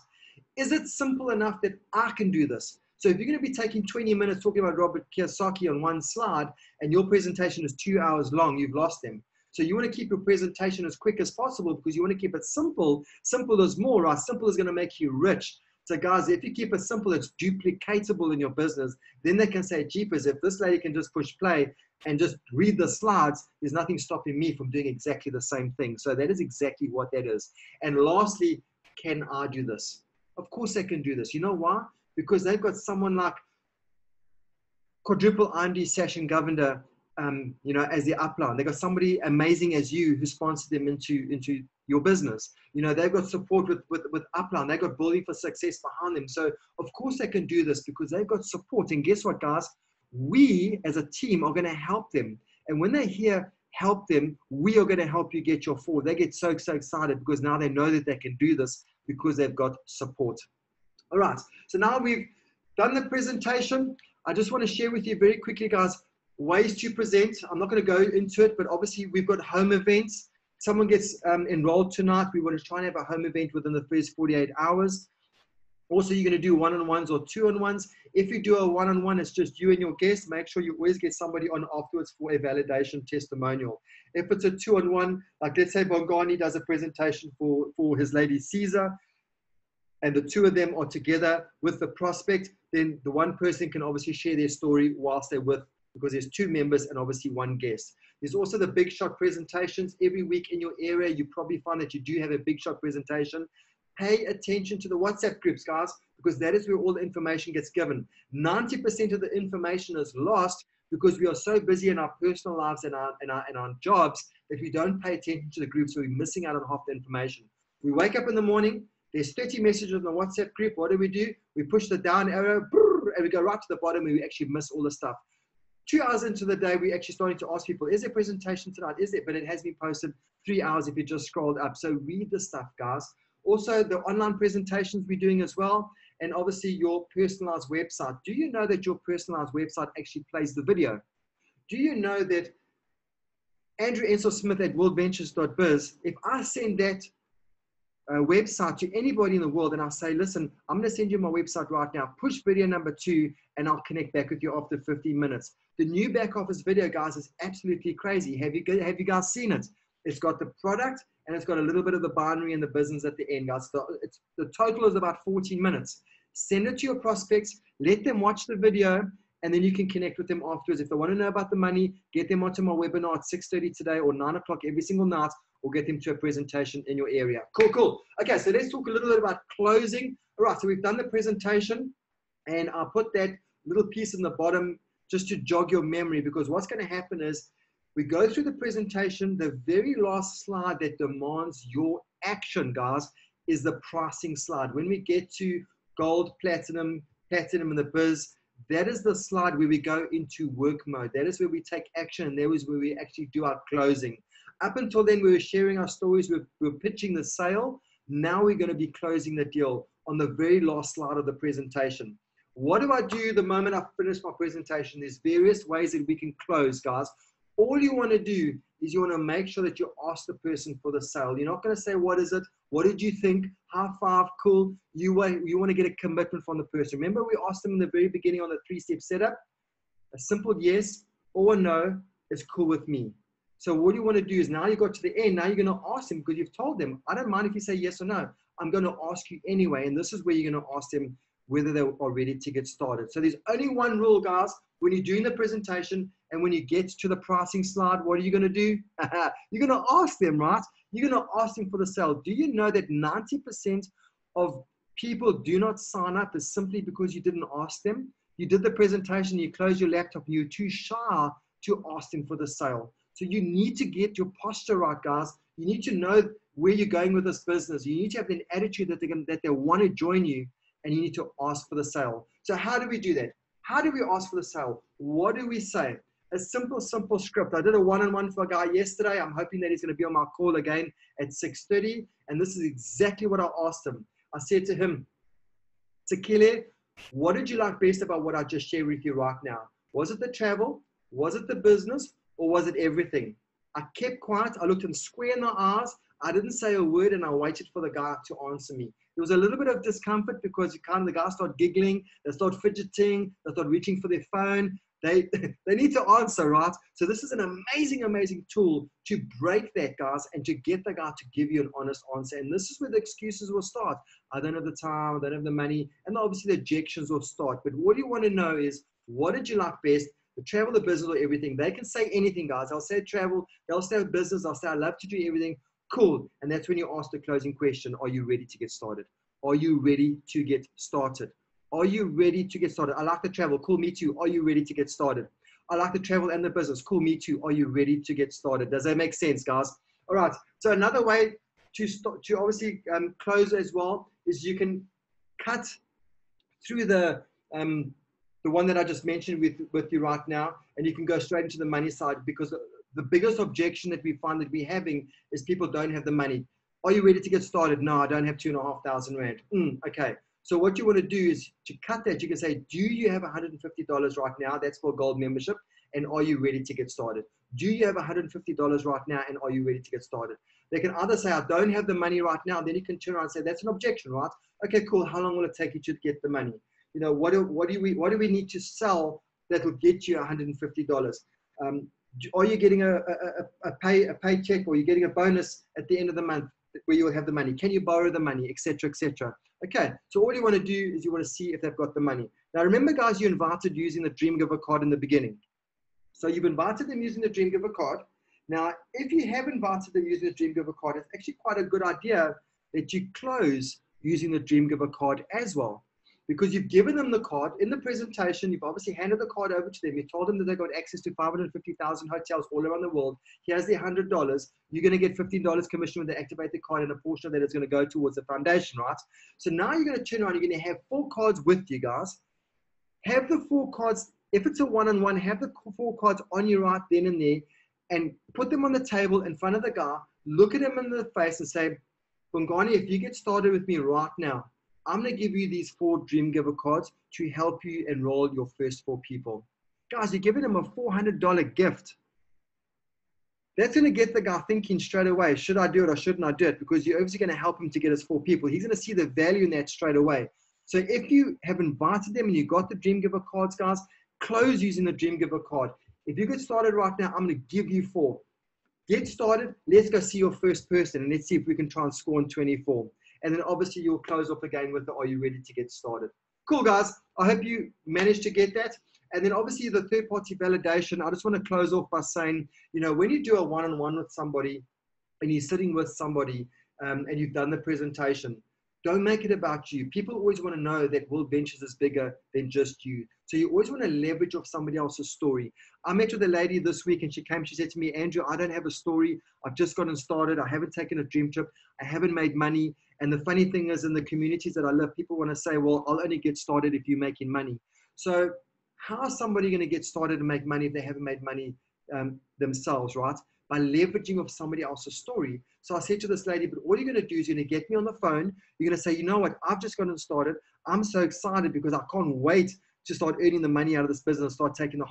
Is it simple enough that I can do this? So if you're going to be taking 20 minutes talking about Robert Kiyosaki on one slide and your presentation is 2 hours long, you've lost them. So you want to keep your presentation as quick as possible, because you want to keep it simple. Simple is more, right? Simple is going to make you rich. So guys, if you keep it simple, it's duplicatable in your business. Then they can say, jeepers, if this lady can just push play and just read the slides, there's nothing stopping me from doing exactly the same thing. So that is exactly what that is. And lastly, can I do this? Of course they can do this. You know why? Because they've got someone like quadruple IMD Session Governor, you know, as their upline. They've got somebody amazing as you who sponsored them into your business. You know, they've got support with upline. They've got Building for Success behind them. So of course they can do this because they've got support. And guess what, guys? We as a team are going to help them. And when they hear help them, we are going to help you get your forward. They get so excited because now they know that they can do this because they've got support. All right. So now we've done the presentation. I just want to share with you very quickly, guys, ways to present. I'm not going to go into it, but obviously we've got home events. Someone gets enrolled tonight. We want to try and have a home event within the first 48 hours. Also, you're going to do one-on-ones or two-on-ones. If you do a one-on-one, it's just you and your guest. Make sure you always get somebody on afterwards for a validation testimonial. If it's a two-on-one, like let's say Bongani does a presentation for his lady Caesar, and the two of them are together with the prospect, then the one person can obviously share their story whilst they're with, because there's two members and obviously one guest. There's also the big shot presentations. Every week in your area, you probably find that you do have a big shot presentation. Pay attention to the WhatsApp groups, guys, because that is where all the information gets given. 90% of the information is lost because we are so busy in our personal lives and our jobs that we don't pay attention to the groups, so we're missing out on half the information. We wake up in the morning, there's 30 messages in the WhatsApp group. What do? We push the down arrow, and we go right to the bottom, and we actually miss all the stuff. 2 hours into the day, we're actually starting to ask people, is there a presentation tonight? Is there? But it has been posted 3 hours if you just scrolled up. So read the stuff, guys. Also, the online presentations we're doing as well, and obviously your personalized website. Do you know that your personalized website actually plays the video? Do you know that Andrew Ensel Smith at worldventures.biz, if I send that website to anybody in the world and I'll say, listen, I'm going to send you my website right now, push video number 2, and I'll connect back with you after 15 minutes. The new back office video, guys, is absolutely crazy. Have you guys seen it? It's got the product and it's got a little bit of the binary and the business at the end, guys. The total is about 14 minutes. Send it to your prospects, let them watch the video, and then you can connect with them afterwards. If they want to know about the money, get them onto my webinar at 6:30 today or 9 o'clock every single night, or get them to a presentation in your area. Cool, cool. Okay, so let's talk a little bit about closing. All right, so we've done the presentation, and I'll put that little piece in the bottom just to jog your memory, because what's going to happen is we go through the presentation. The very last slide that demands your action, guys, is the pricing slide. When we get to gold, platinum in the biz, that is the slide where we go into work mode. That is where we take action, and that is where we actually do our closing. Up until then, we were sharing our stories. We were pitching the sale. Now we're going to be closing the deal on the very last slide of the presentation. What do I do the moment I finish my presentation? There's various ways that we can close, guys. All you want to do is you want to make sure that you ask the person for the sale. You're not going to say, what is it? What did you think? High five, cool. You want to get a commitment from the person. Remember, we asked them in the very beginning on the 3-step setup. A simple yes or no is cool with me. So what you want to do is, now you got to the end, now you're going to ask them, because you've told them, I don't mind if you say yes or no. I'm going to ask you anyway. And this is where you're going to ask them whether they are ready to get started. So there's only one rule, guys. When you're doing the presentation and when you get to the pricing slide, what are you going to do? You're going to ask them, right? You're going to ask them for the sale. Do you know that 90% of people do not sign up is simply because you didn't ask them? You did the presentation, you closed your laptop, and you're too shy to ask them for the sale. So you need to get your posture right, guys. You need to know where you're going with this business. You need to have an attitude that they want to join you, and you need to ask for the sale. So how do we do that? How do we ask for the sale? What do we say? A simple script. I did a one-on-one for a guy yesterday. I'm hoping that he's going to be on my call again at 6:30. And this is exactly what I asked him. I said to him, Sekile, what did you like best about what I just shared with you right now? Was it the travel? Was it the business? Or was it everything? I kept quiet. I looked him square in the eyes. I didn't say a word, and I waited for the guy to answer me. There was a little bit of discomfort because the guys start giggling, they start fidgeting, they start reaching for their phone. They need to answer, right? So this is an amazing, amazing tool to break that, guys, and to get the guy to give you an honest answer. And this is where the excuses will start. I don't have the time, I don't have the money, and obviously the objections will start. But what you want to know is, what did you like best? The travel, the business, or everything. They can say anything, guys. They'll say travel, they'll say business, they'll say I love to do everything. Cool. And that's when you ask the closing question, are you ready to get started? Are you ready to get started? Are you ready to get started? I like to travel. Cool, me too. Are you ready to get started? I like to travel and the business. Cool, me too. Are you ready to get started? Does that make sense, guys? All right. So another way to obviously close as well is you can cut through the one that I just mentioned with you right now, and you can go straight into the money side, because the biggest objection that we find that we're having is people don't have the money. Are you ready to get started? No, I don't have 2,500 Rand. Okay. So what you want to do is to cut that. You can say, do you have $150 right now? That's for gold membership. And are you ready to get started? Do you have $150 right now? And are you ready to get started? They can either say, I don't have the money right now. Then you can turn around and say, that's an objection, right? Okay, cool. How long will it take you to get the money? You know, what do we need to sell that will get you $150? Are you getting a paycheck, or are you getting a bonus at the end of the month where you'll have the money? Can you borrow the money, etc., etc.? Okay, so all you want to do is you want to see if they've got the money. Now, remember, guys, you invited using the Dream Giver card in the beginning. So you've invited them using the Dream Giver card. Now, if you have invited them using the Dream Giver card, it's actually quite a good idea that you close using the Dream Giver card as well. Because you've given them the card in the presentation, you've obviously handed the card over to them, you told them that they've got access to 550,000 hotels all around the world. Here's the $100. You're going to get $15 commission when they activate the card, and a portion of that is going to go towards the foundation, right? So now you're going to turn around, you're going to have 4 cards with you, guys. Have the 4 cards, if it's a one-on-one, have the 4 cards on you right then and there, and put them on the table in front of the guy, look at him in the face and say, Bongani, if you get started with me right now, I'm going to give you these 4 Dream Giver cards to help you enroll your first 4 people. Guys, you're giving them a $400 gift. That's going to get the guy thinking straight away, should I do it or shouldn't I do it? Because you're obviously going to help him to get his 4 people. He's going to see the value in that straight away. So if you have invited them and you got the Dream Giver cards, guys, close using the Dream Giver card. If you get started right now, I'm going to give you 4. Get started. Let's go see your first person, and let's see if we can try and score on 24. And then obviously you'll close off again with the, are you ready to get started? Cool, guys. I hope you managed to get that. And then obviously the third-party validation, I just want to close off by saying, you know, when you do a one-on-one with somebody and you're sitting with somebody and you've done the presentation, don't make it about you. People always want to know that World Ventures is bigger than just you. So you always want to leverage off somebody else's story. I met with a lady this week and she came, she said to me, Andrew, I don't have a story. I've just gotten started. I haven't taken a dream trip. I haven't made money. And the funny thing is, in the communities that I live, people want to say, well, I'll only get started if you're making money. So how is somebody going to get started and make money if they haven't made money themselves, right? By leveraging off somebody else's story. So I said to this lady, but all you're going to do is you're going to get me on the phone. You're going to say, you know what? I've just gotten started. I'm so excited because I can't wait to start earning the money out of this business, start taking the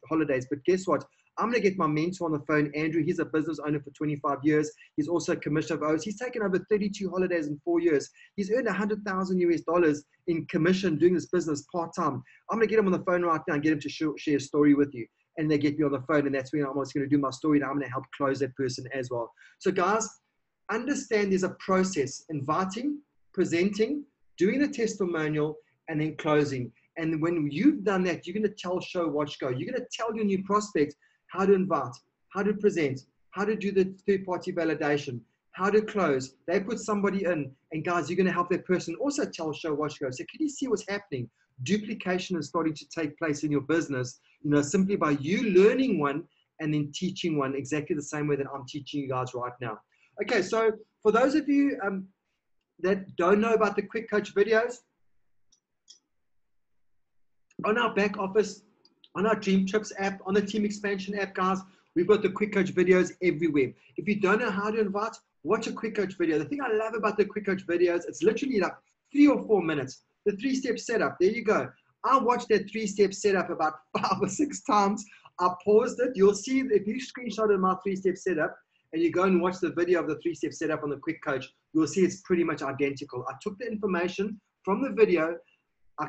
holidays. But guess what? I'm going to get my mentor on the phone, Andrew. He's a business owner for 25 years. He's also a commissioner of O's. He's taken over 32 holidays in 4 years. He's earned $100,000 in commission doing this business part-time. I'm going to get him on the phone right now and get him to share a story with you. And they get me on the phone, and that's when I'm also going to do my story. Now I'm going to help close that person as well. So guys, understand there's a process: inviting, presenting, doing a testimonial, and then closing. And when you've done that, you're going to tell, show, watch, go. You're going to tell your new prospect how to invite, how to present, how to do the third-party validation, how to close. They put somebody in, and guys, you're going to help that person also tell, show, watch, go. So can you see what's happening? Duplication is starting to take place in your business, you know, simply by you learning one and then teaching one exactly the same way that I'm teaching you guys right now. Okay, so for those of you that don't know about the Quick Coach videos, on our back office, on our Dream Trips app, on the Team Expansion app, guys, we've got the Quick Coach videos everywhere. If you don't know how to invite, watch a Quick Coach video. The thing I love about the Quick Coach videos, it's literally like 3 or 4 minutes. The 3-step setup, there you go. I watched that 3-step setup about 5 or 6 times. I paused it. You'll see if you screenshotted my 3-step setup and you go and watch the video of the 3-step setup on the Quick Coach, you'll see it's pretty much identical. I took the information from the video, I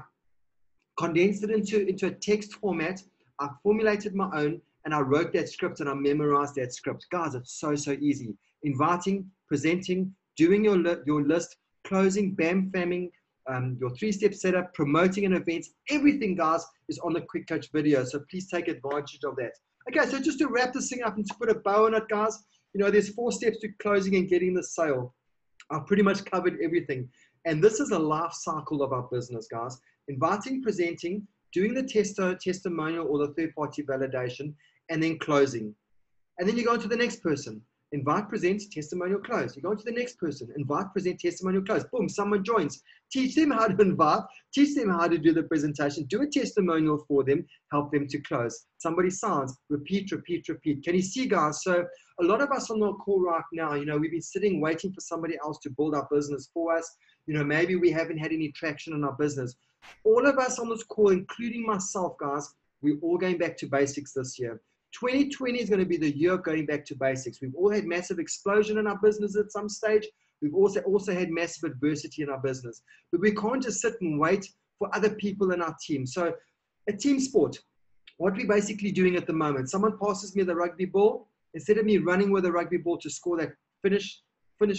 condensed it into a text format. I formulated my own, and I wrote that script and I memorized that script. Guys, it's so easy. Inviting, presenting, doing your list, closing, bam, famming, your 3-step setup, promoting an event, everything, guys, is on the Quick Coach video. So please take advantage of that. Okay, so just to wrap this thing up and to put a bow on it, guys, you know, there's 4 steps to closing and getting the sale. I've pretty much covered everything. And this is a life cycle of our business, guys. Inviting, presenting, doing the testimonial or the third-party validation, and then closing. And then you go on to the next person. Invite, present, testimonial, close. You go on to the next person. Invite, present, testimonial, close. Boom, someone joins. Teach them how to invite. Teach them how to do the presentation. Do a testimonial for them. Help them to close. Somebody signs. Repeat, repeat, repeat. Can you see, guys? So a lot of us on the call right now, you know, we've been sitting waiting for somebody else to build our business for us. You know, maybe we haven't had any traction in our business. All of us on this call, including myself, guys, we're all going back to basics this year. 2020 is going to be the year of going back to basics. We've all had massive explosion in our business at some stage. We've also had massive adversity in our business. But we can't just sit and wait for other people in our team. So a team sport, what we're basically doing at the moment, someone passes me the rugby ball. Instead of me running with the rugby ball to score that finish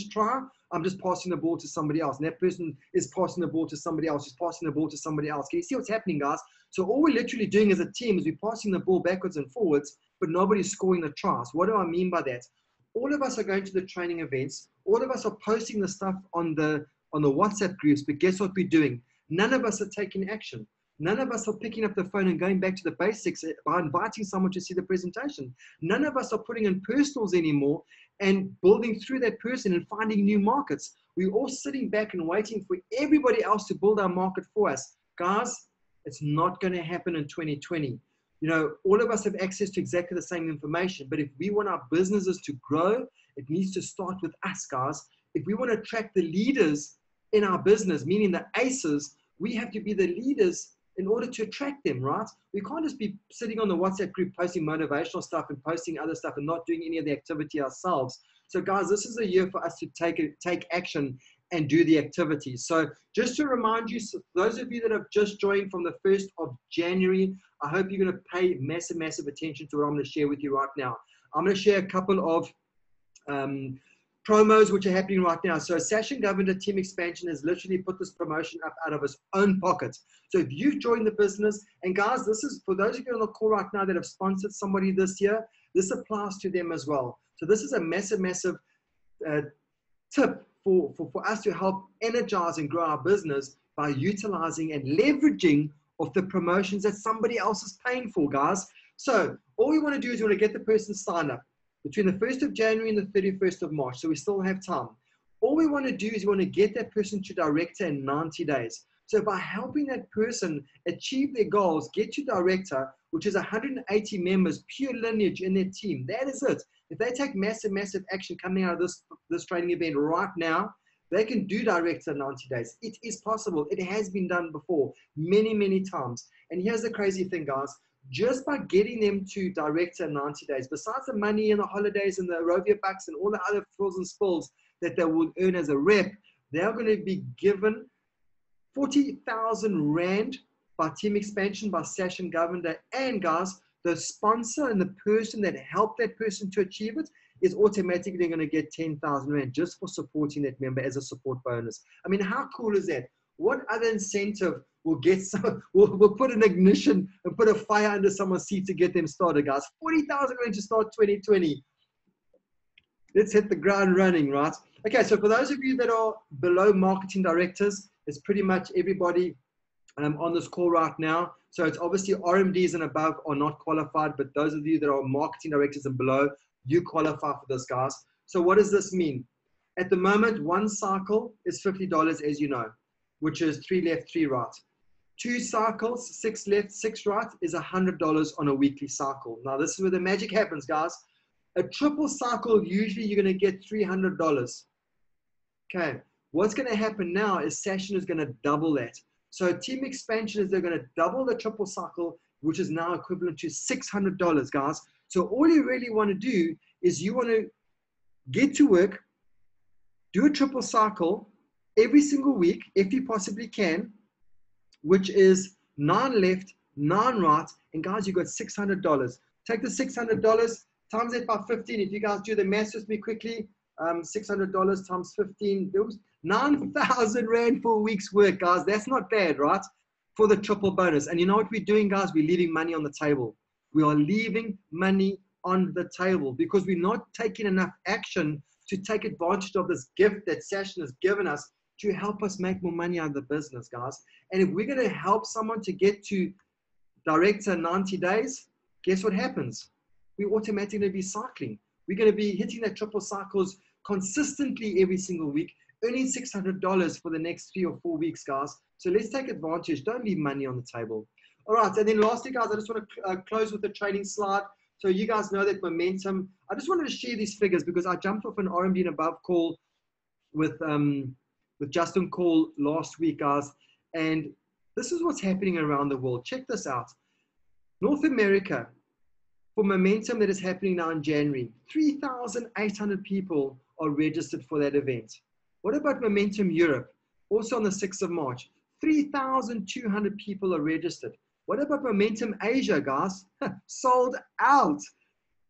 try, I'm just passing the ball to somebody else. And that person is passing the ball to somebody else, is passing the ball to somebody else. Can you see what's happening, guys? So all we're literally doing as a team is we're passing the ball backwards and forwards, but nobody's scoring the tries. What do I mean by that? All of us are going to the training events. All of us are posting the stuff on the WhatsApp groups, but guess what we're doing? None of us are taking action. None of us are picking up the phone and going back to the basics by inviting someone to see the presentation. None of us are putting in personals anymore and building through that person and finding new markets. We're all sitting back and waiting for everybody else to build our market for us. Guys, it's not going to happen in 2020. You know, all of us have access to exactly the same information, but if we want our businesses to grow, it needs to start with us, guys. If we want to attract the leaders in our business, meaning the aces, we have to be the leaders in order to attract them, right? We can't just be sitting on the WhatsApp group posting motivational stuff and posting other stuff and not doing any of the activity ourselves. So guys, this is a year for us to take action and do the activities. So just to remind you, so those of you that have just joined from the 1st of January, I hope you're going to pay massive attention to what I'm going to share with you right now. I'm going to share a couple of promos which are happening right now. So Session Governor Team Expansion has literally put this promotion up out of his own pocket. So if you've joined the business, and guys, this is for those of you on the call right now that have sponsored somebody this year, this applies to them as well. So this is a massive tip for us to help energize and grow our business by utilizing and leveraging of the promotions that somebody else is paying for, guys. So all we want to do is we want to get the person signed up between the 1st of January and the 31st of March. So we still have time. All we want to do is we want to get that person to director in 90 days. So by helping that person achieve their goals, get to director, which is 180 members, pure lineage in their team, that is it. If they take massive action coming out of this training event right now, they can do director in 90 days. It is possible. It has been done before many times. And here's the crazy thing, guys. Just by getting them to director in 90 days, besides the money and the holidays and the Rovia bucks and all the other frills and spills that they will earn as a rep, they're going to be given 40,000 Rand by Team Expansion, by Session Governor. And guys, the sponsor and the person that helped that person to achieve it is automatically going to get 10,000 Rand just for supporting that member as a support bonus. I mean, how cool is that? What other incentive will get some, we'll put an ignition and put a fire under someone's seat to get them started, guys? 40,000 Rand to start 2020. Let's hit the ground running, right? Okay, so for those of you that are below marketing directors, it's pretty much everybody on this call right now. So it's obviously RMDs and above are not qualified, but those of you that are marketing directors and below, you qualify for this, guys. So what does this mean? At the moment, one cycle is $50, as you know, which is 3 left, 3 right. 2 cycles, 6 left, 6 right, is $100 on a weekly cycle. Now, this is where the magic happens, guys. A triple cycle, usually you're going to get $300. Okay, what's going to happen now is Session is going to double that. So Team Expansion is they're going to double the triple cycle, which is now equivalent to $600, guys. So all you really want to do is you want to get to work, do a triple cycle every single week, if you possibly can, which is 9 left, 9 right, and guys, you got $600. Take the $600 times that by 15. If you guys do the maths with me quickly, $600 times 15, there was 9,000 Rand for a week's work, guys. That's not bad, right? For the triple bonus. And you know what we're doing, guys? We're leaving money on the table. We are leaving money on the table because we're not taking enough action to take advantage of this gift that Sasha has given us to help us make more money out of the business, guys. And if we're going to help someone to get to director in 90 days, guess what happens? We're automatically be cycling. We're going to be hitting that triple cycles consistently every single week, earning $600 for the next 3 or 4 weeks, guys. So let's take advantage. Don't leave money on the table. All right. And then lastly, guys, I just want to close with the training slide. So you guys know that momentum. I just wanted to share these figures because I jumped off an RMD and above call with Justin Call last week, guys. And this is what's happening around the world. Check this out. North America, for momentum that is happening now in January, 3,800 people are registered for that event. What about Momentum Europe? Also on the 6th of March, 3,200 people are registered. What about Momentum Asia, guys? Sold out.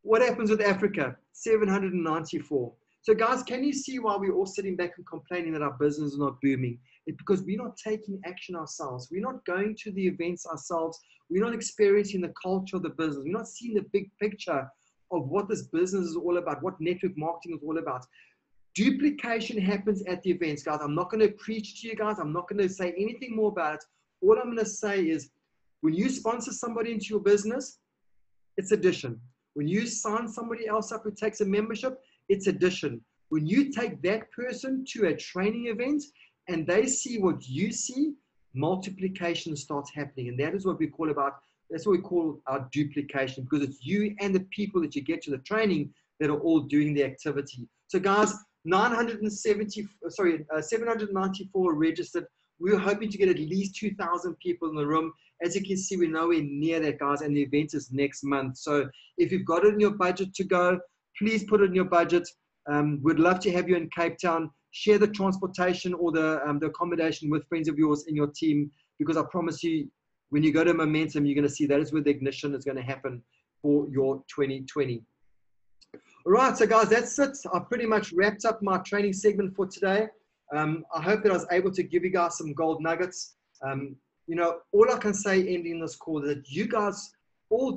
What happens with Africa? 794. So guys, can you see why we're all sitting back and complaining that our business is not booming? It's because we're not taking action ourselves. We're not going to the events ourselves. We're not experiencing the culture of the business. We're not seeing the big picture of what this business is all about, what network marketing is all about. Duplication happens at the events, guys. I'm not going to preach to you guys. I'm not going to say anything more about it. All I'm going to say is when you sponsor somebody into your business, it's addition. When you sign somebody else up who takes a membership, it's addition. When you take that person to a training event and they see what you see, multiplication starts happening. And that is what we call that's what we call our duplication, because it's you and the people that you get to the training that are all doing the activity. So guys, 794 registered. We were hoping to get at least 2,000 people in the room. As you can see, we're nowhere near that, guys, and the event is next month. So if you've got it in your budget to go, please put it in your budget. We'd love to have you in Cape Town. Share the transportation or the accommodation with friends of yours in your team, because I promise you, when you go to Momentum, you're going to see that is where the ignition is going to happen for your 2020. All right, so guys, that's it. I've pretty much wrapped up my training segment for today. I hope that I was able to give you guys some gold nuggets. You know, all I can say ending this call is that you guys,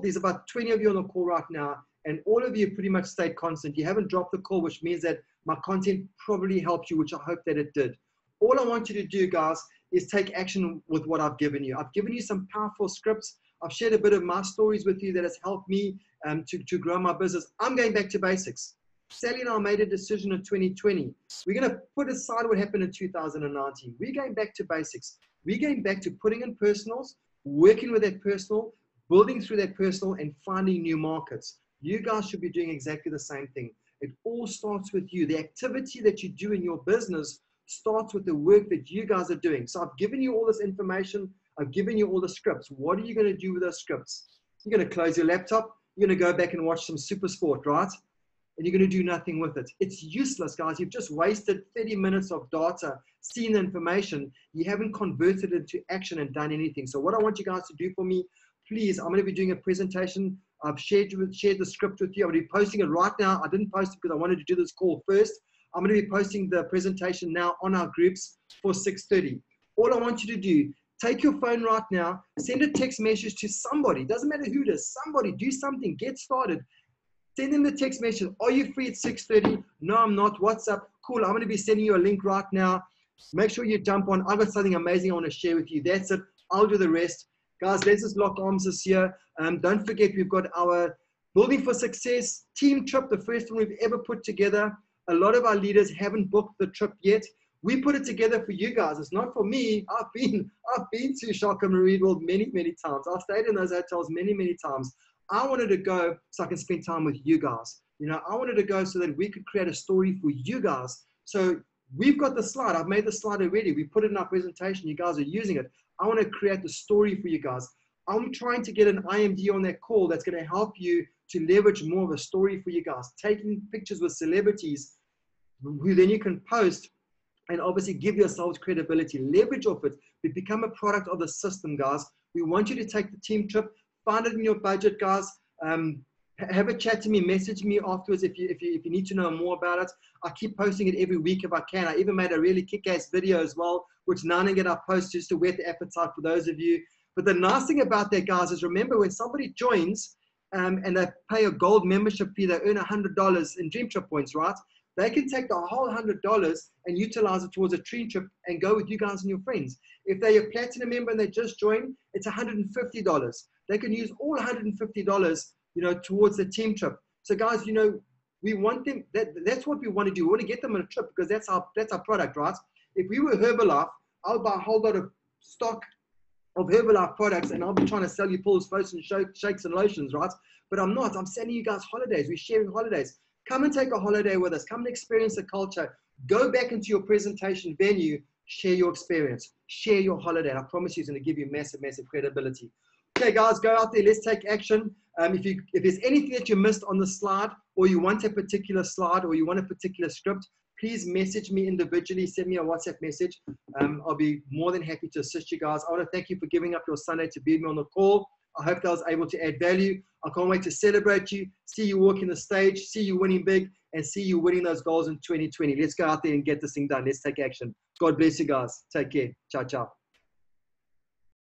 there's about 20 of you on the call right now, and all of you pretty much stayed constant. You haven't dropped the call, which means that my content probably helped you, which I hope that it did. All I want you to do, guys, is take action with what I've given you. I've given you some powerful scripts. I've shared a bit of my stories with you that has helped me to grow my business. I'm going back to basics. Sally and I made a decision in 2020. We're going to put aside what happened in 2019. We're going back to basics. We're going back to putting in personals, working with that personal, building through that personal, and finding new markets. You guys should be doing exactly the same thing. It all starts with you. The activity that you do in your business starts with the work that you guys are doing. So I've given you all this information. I've given you all the scripts. What are you going to do with those scripts? You're going to close your laptop. You're going to go back and watch some super sport, right? And you're going to do nothing with it. It's useless, guys. You've just wasted 30 minutes of data, seen the information. You haven't converted it into action and done anything. So what I want you guys to do for me, please, I'm going to be doing a presentation. I've shared the script with you. I'm going to be posting it right now. I didn't post it because I wanted to do this call first. I'm going to be posting the presentation now on our groups for 6:30. All I want you to do, take your phone right now, send a text message to somebody. Doesn't matter who it is. Somebody, do something. Get started. Send them the text message. Are you free at 6:30? No, I'm not. What's up? Cool. I'm going to be sending you a link right now. Make sure you jump on. I've got something amazing I want to share with you. That's it. I'll do the rest. Guys, let's just lock arms this year. Don't forget, we've got our Building for Success team trip, the first one we've ever put together. A lot of our leaders haven't booked the trip yet. We put it together for you guys. It's not for me. I've been to Shark and Marine World many, many times. I've stayed in those hotels many, many times. I wanted to go so I can spend time with you guys. You know, I wanted to go so that we could create a story for you guys. So we've got the slide. I've made the slide already. We put it in our presentation. You guys are using it. I want to create the story for you guys. I'm trying to get an IMD on that call that's going to help you to leverage more of a story for you guys. Taking pictures with celebrities who then you can post and obviously give yourselves credibility. Leverage off it. But become a product of the system, guys. We want you to take the team trip. Find it in your budget, guys. Have a chat to me, message me afterwards if you need to know more about it. I keep posting it every week if I can. I even made a really kick-ass video as well, which now I'm going to get up post just to whet the appetite for those of you. But the nice thing about that, guys, is remember when somebody joins and they pay a gold membership fee, they earn $100 in Dream Trip points, right? They can take the whole $100 and utilize it towards a Dream Trip and go with you guys and your friends. If they're a platinum member and they just joined, it's $150. They can use all $150, towards the team trip. So guys, we want them, that's what we want to do. We want to get them on a trip because that's our product, right? If we were Herbalife, I'll buy a whole lot of stock of Herbalife products and I'll be trying to sell you pills, posts, and shakes and lotions, right? But I'm not. I'm sending you guys holidays. We're sharing holidays. Come and take a holiday with us. Come and experience the culture. Go back into your presentation venue. Share your experience. Share your holiday. And I promise you it's going to give you massive, massive credibility. Okay, guys, go out there. Let's take action. If there's anything that you missed on the slide or you want a particular slide or you want a particular script, please message me individually. Send me a WhatsApp message. I'll be more than happy to assist you guys. I want to thank you for giving up your Sunday to be with me on the call. I hope that I was able to add value. I can't wait to celebrate you, see you walking the stage, see you winning big, and see you winning those goals in 2020. Let's go out there and get this thing done. Let's take action. God bless you guys. Take care. Ciao, ciao.